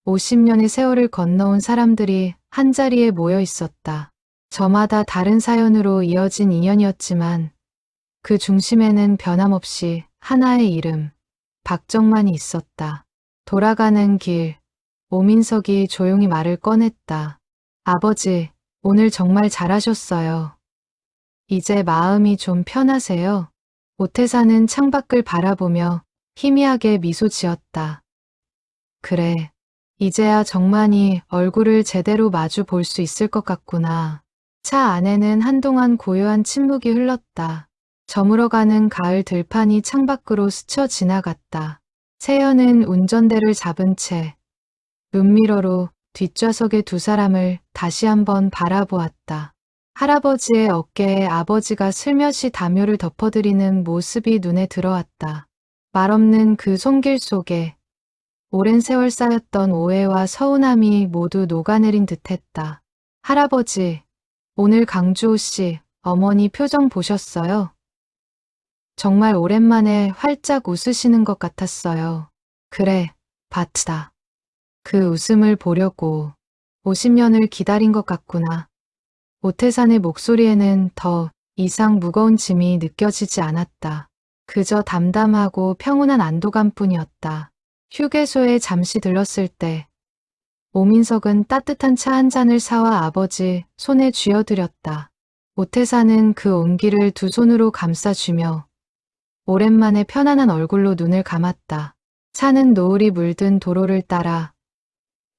50년의 세월을 건너온 사람들이 한자리에 모여 있었다. 저마다 다른 사연으로 이어진 인연이었지만 그 중심에는 변함없이 하나의 이름, 박정만이 있었다. 돌아가는 길, 오민석이 조용히 말을 꺼냈다. 아버지, 오늘 정말 잘하셨어요. 이제 마음이 좀 편하세요? 오태사는 창밖을 바라보며 희미하게 미소 지었다. 그래, 이제야 정만이 얼굴을 제대로 마주 볼 수 있을 것 같구나. 차 안에는 한동안 고요한 침묵이 흘렀다. 저물어가는 가을 들판이 창밖으로 스쳐 지나갔다. 세연은 운전대를 잡은 채 룸미러로 뒷좌석의 두 사람을 다시 한번 바라보았다. 할아버지의 어깨에 아버지가 슬며시 담요를 덮어드리는 모습이 눈에 들어왔다. 말없는 그 손길 속에 오랜 세월 쌓였던 오해와 서운함이 모두 녹아내린 듯했다. 할아버지, 오늘 강주호 씨, 어머니 표정 보셨어요? 정말 오랜만에 활짝 웃으시는 것 같았어요. 그래, 밭이다. 그 웃음을 보려고 50년을 기다린 것 같구나. 오태산의 목소리에는 더 이상 무거운 짐이 느껴지지 않았다. 그저 담담하고 평온한 안도감뿐이었다. 휴게소에 잠시 들렀을 때 오민석은 따뜻한 차 한 잔을 사와 아버지 손에 쥐어드렸다. 오태산은 그 온기를 두 손으로 감싸주며 오랜만에 편안한 얼굴로 눈을 감았다. 차는 노을이 물든 도로를 따라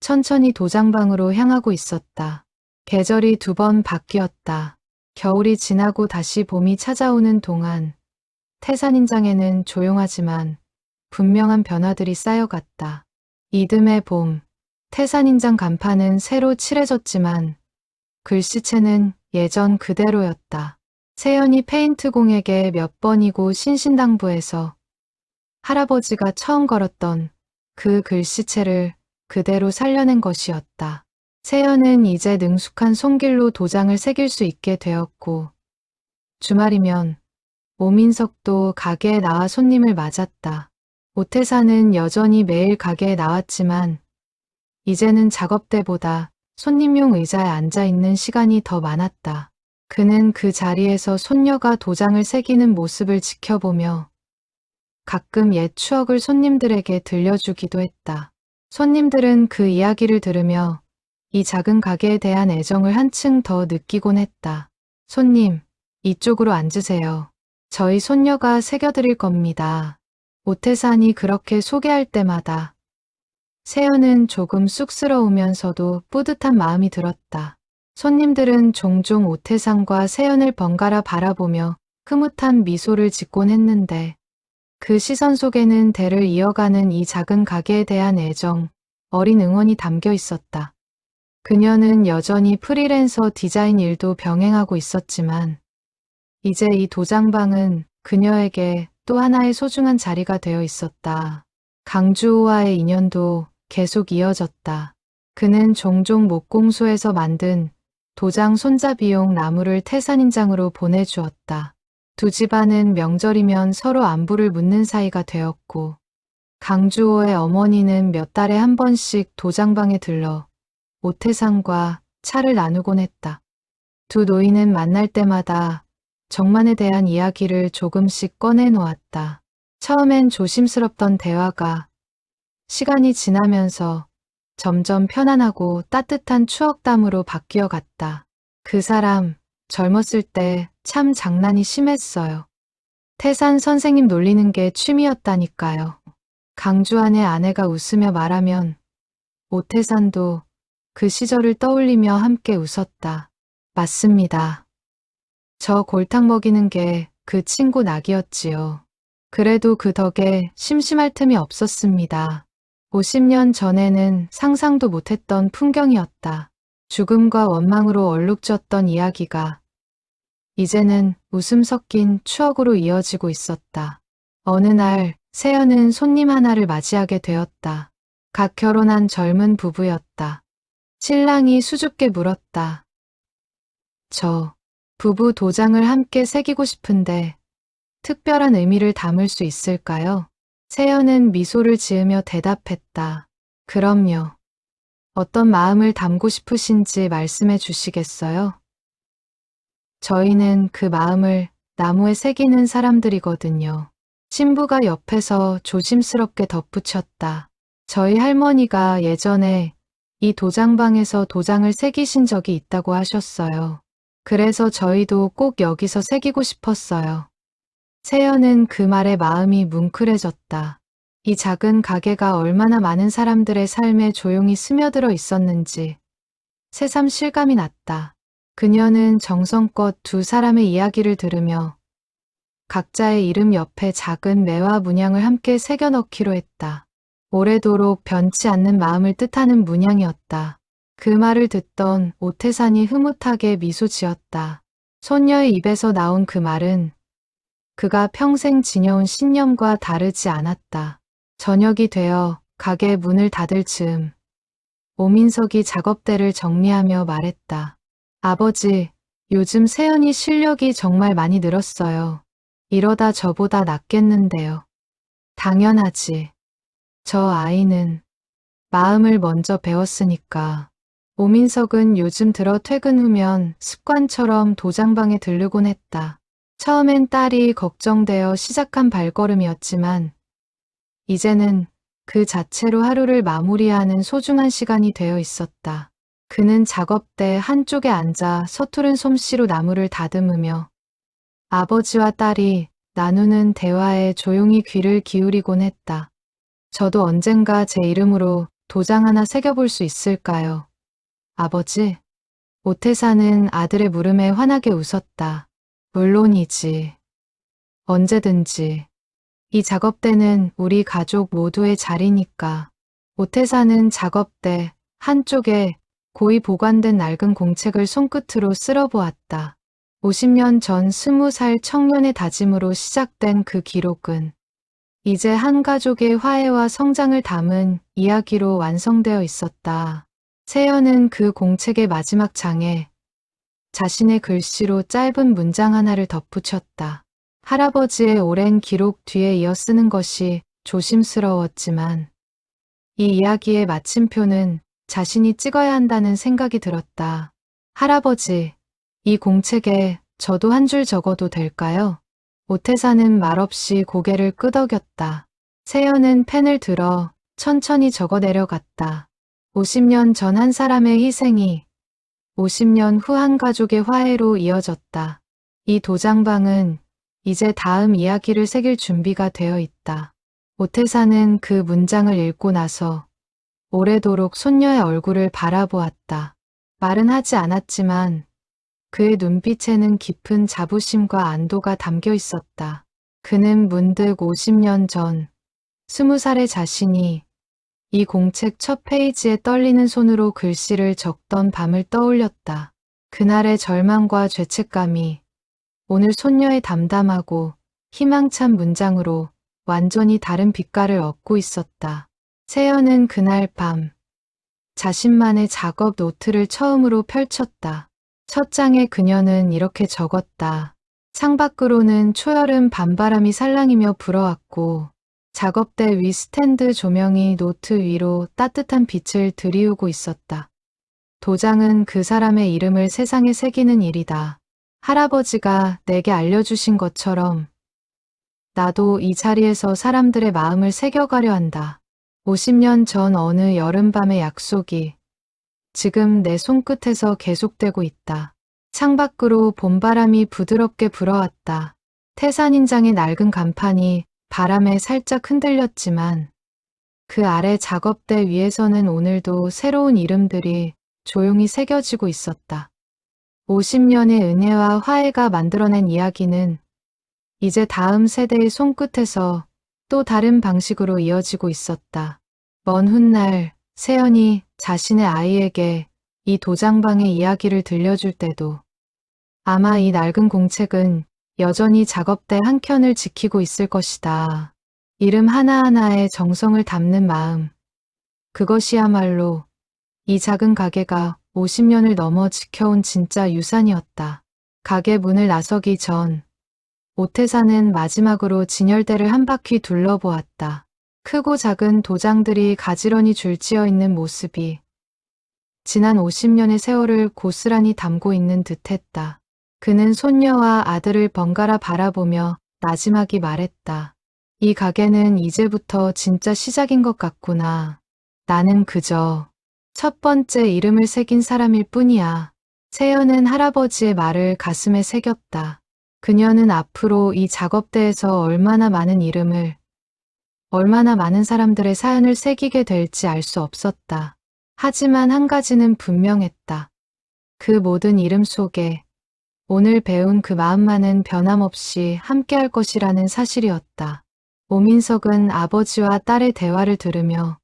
천천히 도장방으로 향하고 있었다. 계절이 두 번 바뀌었다. 겨울이 지나고 다시 봄이 찾아오는 동안 태산인장에는 조용하지만 분명한 변화들이 쌓여갔다. 이듬해 봄, 태산인장 간판은 새로 칠해졌지만 글씨체는 예전 그대로였다. 세연이 페인트공에게 몇 번이고 신신당부해서 할아버지가 처음 걸었던 그 글씨체를 그대로 살려낸 것이었다. 세연은 이제 능숙한 손길로 도장을 새길 수 있게 되었고 주말이면 오민석도 가게에 나와 손님을 맞았다. 오태사는 여전히 매일 가게에 나왔지만 이제는 작업 때보다 손님용 의자에 앉아있는 시간이 더 많았다. 그는 그 자리에서 손녀가 도장을 새기는 모습을 지켜보며 가끔 옛 추억을 손님들에게 들려주기도 했다. 손님들은 그 이야기를 들으며 이 작은 가게에 대한 애정을 한층 더 느끼곤 했다. 손님, 이쪽으로 앉으세요. 저희 손녀가 새겨드릴 겁니다. 오태산이 그렇게 소개할 때마다 세연은 조금 쑥스러우면서도 뿌듯한 마음이 들었다. 손님들은 종종 오태산과 세연을 번갈아 바라보며 흐뭇한 미소를 짓곤 했는데 그 시선 속에는 대를 이어가는 이 작은 가게에 대한 애정, 어린 응원이 담겨 있었다. 그녀는 여전히 프리랜서 디자인 일도 병행하고 있었지만 이제 이 도장방은 그녀에게 또 하나의 소중한 자리가 되어 있었다. 강주호와의 인연도 계속 이어졌다. 그는 종종 목공소에서 만든 도장 손잡이용 나무를 태산인장으로 보내주었다. 두 집안은 명절이면 서로 안부를 묻는 사이가 되었고 강주호의 어머니는 몇 달에 한 번씩 도장방에 들러 오태산과 차를 나누곤 했다. 두 노인은 만날 때마다 정만에 대한 이야기를 조금씩 꺼내놓았다. 처음엔 조심스럽던 대화가 시간이 지나면서 점점 편안하고 따뜻한 추억담으로 바뀌어 갔다. 그 사람, 젊었을 때 참 장난이 심했어요. 태산 선생님 놀리는 게 취미였다니까요. 강주한의 아내가 웃으며 말하면 오태산도 그 시절을 떠올리며 함께 웃었다. 맞습니다. 저 골탕 먹이는 게 그 친구 낙이었지요. 그래도 그 덕에 심심할 틈이 없었습니다. 50년 전에는 상상도 못했던 풍경이었다. 죽음과 원망으로 얼룩졌던 이야기가 이제는 웃음 섞인 추억으로 이어지고 있었다. 어느 날 세연은 손님 하나를 맞이하게 되었다. 갓 결혼한 젊은 부부였다. 신랑이 수줍게 물었다. 저 부부 도장을 함께 새기고 싶은데 특별한 의미를 담을 수 있을까요? 세연은 미소를 지으며 대답했다. 그럼요. 어떤 마음을 담고 싶으신지 말씀해 주시겠어요? 저희는 그 마음을 나무에 새기는 사람들이거든요. 신부가 옆에서 조심스럽게 덧붙였다. 저희 할머니가 예전에 이 도장방에서 도장을 새기신 적이 있다고 하셨어요. 그래서 저희도 꼭 여기서 새기고 싶었어요. 세연은 그 말에 마음이 뭉클해졌다. 이 작은 가게가 얼마나 많은 사람들의 삶에 조용히 스며들어 있었는지 새삼 실감이 났다. 그녀는 정성껏 두 사람의 이야기를 들으며 각자의 이름 옆에 작은 매와 문양을 함께 새겨 넣기로 했다. 오래도록 변치 않는 마음을 뜻하는 문양이었다. 그 말을 듣던 오태산이 흐뭇하게 미소 지었다. 손녀의 입에서 나온 그 말은 그가 평생 지녀온 신념과 다르지 않았다. 저녁이 되어 가게 문을 닫을 즈음 오민석이 작업대를 정리하며 말했다. 아버지, 요즘 세연이 실력이 정말 많이 늘었어요. 이러다 저보다 낫겠는데요. 당연하지. 저 아이는 마음을 먼저 배웠으니까. 오민석은 요즘 들어 퇴근 후면 습관처럼 도장방에 들르곤 했다. 처음엔 딸이 걱정되어 시작한 발걸음이었지만 이제는 그 자체로 하루를 마무리하는 소중한 시간이 되어 있었다. 그는 작업대 한쪽에 앉아 서투른 솜씨로 나무를 다듬으며 아버지와 딸이 나누는 대화에 조용히 귀를 기울이곤 했다. 저도 언젠가 제 이름으로 도장 하나 새겨볼 수 있을까요? 아버지? 오태사는 아들의 물음에 환하게 웃었다. 물론이지. 언제든지. 이 작업대는 우리 가족 모두의 자리니까. 오태사는 작업대 한쪽에 고이 보관된 낡은 공책을 손끝으로 쓸어보았다. 50년 전 20살 청년의 다짐으로 시작된 그 기록은 이제 한 가족의 화해와 성장을 담은 이야기로 완성되어 있었다. 세연은 그 공책의 마지막 장에 자신의 글씨로 짧은 문장 하나를 덧붙였다. 할아버지의 오랜 기록 뒤에 이어 쓰는 것이 조심스러웠지만 이 이야기의 마침표는 자신이 찍어야 한다는 생각이 들었다. 할아버지, 이 공책에 저도 한 줄 적어도 될까요? 오태사는 말없이 고개를 끄덕였다. 세연은 펜을 들어 천천히 적어 내려갔다. 50년 전 한 사람의 희생이 50년 후 한 가족의 화해로 이어졌다. 이 도장방은 이제 다음 이야기를 새길 준비가 되어 있다. 오태사는 그 문장을 읽고 나서 오래도록 손녀의 얼굴을 바라보았다. 말은 하지 않았지만 그의 눈빛에는 깊은 자부심과 안도가 담겨 있었다. 그는 문득 50년 전 20살의 자신이 이 공책 첫 페이지에 떨리는 손으로 글씨를 적던 밤을 떠올렸다. 그날의 절망과 죄책감이 오늘 손녀의 담담하고 희망찬 문장으로 완전히 다른 빛깔을 얻고 있었다. 세연은 그날 밤 자신만의 작업 노트를 처음으로 펼쳤다. 첫 장에 그녀는 이렇게 적었다. 창밖으로는 초여름 밤바람이 살랑이며 불어왔고 작업대 위 스탠드 조명이 노트 위로 따뜻한 빛을 들이우고 있었다. 도장은 그 사람의 이름을 세상에 새기는 일이다. 할아버지가 내게 알려주신 것처럼 나도 이 자리에서 사람들의 마음을 새겨가려 한다. 50년 전 어느 여름밤의 약속이 지금 내 손끝에서 계속되고 있다. 창밖으로 봄바람이 부드럽게 불어왔다. 태산인장의 낡은 간판이 바람에 살짝 흔들렸지만 그 아래 작업대 위에서는 오늘도 새로운 이름들이 조용히 새겨지고 있었다. 50년의 은혜와 화해가 만들어낸 이야기는 이제 다음 세대의 손끝에서 또 다른 방식으로 이어지고 있었다. 먼 훗날 세연이 자신의 아이에게 이 도장방의 이야기를 들려줄 때도 아마 이 낡은 공책은 여전히 작업대 한켠을 지키고 있을 것이다. 이름 하나하나에 정성을 담는 마음. 그것이야말로 이 작은 가게가 50년을 넘어 지켜온 진짜 유산이었다. 가게 문을 나서기 전 오태사는 마지막으로 진열대를 한 바퀴 둘러보았다. 크고 작은 도장들이 가지런히 줄지어 있는 모습이 지난 50년의 세월을 고스란히 담고 있는 듯했다. 그는 손녀와 아들을 번갈아 바라보며 나지막이 말했다. 이 가게는 이제부터 진짜 시작인 것 같구나. 나는 그저 첫 번째 이름을 새긴 사람일 뿐이야. 세연은 할아버지의 말을 가슴에 새겼다. 그녀는 앞으로 이 작업대에서 얼마나 많은 이름을, 얼마나 많은 사람들의 사연을 새기게 될지 알 수 없었다. 하지만 한 가지는 분명했다. 그 모든 이름 속에 오늘 배운 그 마음만은 변함없이 함께할 것이라는 사실이었다. 오민석은 아버지와 딸의 대화를 들으며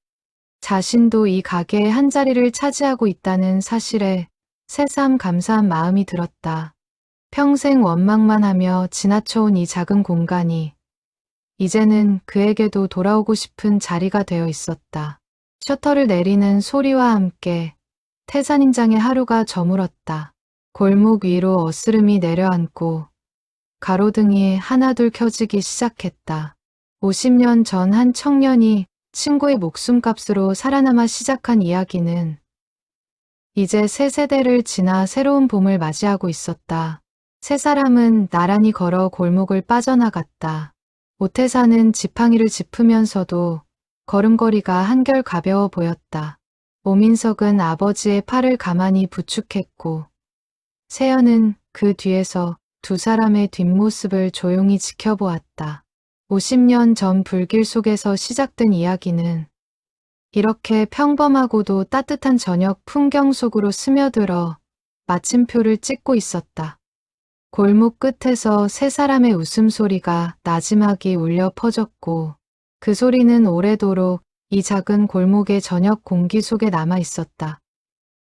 자신도 이 가게의 한 자리를 차지하고 있다는 사실에 새삼 감사한 마음이 들었다. 평생 원망만 하며 지나쳐온 이 작은 공간이 이제는 그에게도 돌아오고 싶은 자리가 되어 있었다. 셔터를 내리는 소리와 함께 태산인장의 하루가 저물었다. 골목 위로 어스름이 내려앉고 가로등이 하나둘 켜지기 시작했다. 50년 전 한 청년이 친구의 목숨값으로 살아남아 시작한 이야기는 이제 새 세대를 지나 새로운 봄을 맞이하고 있었다. 세 사람은 나란히 걸어 골목을 빠져나갔다. 오태사는 지팡이를 짚으면서도 걸음걸이가 한결 가벼워 보였다. 오민석은 아버지의 팔을 가만히 부축했고 세연은 그 뒤에서 두 사람의 뒷모습을 조용히 지켜보았다. 50년 전 불길 속에서 시작된 이야기는 이렇게 평범하고도 따뜻한 저녁 풍경 속으로 스며들어 마침표를 찍고 있었다. 골목 끝에서 세 사람의 웃음소리가 나지막이 울려 퍼졌고 그 소리는 오래도록 이 작은 골목의 저녁 공기 속에 남아 있었다.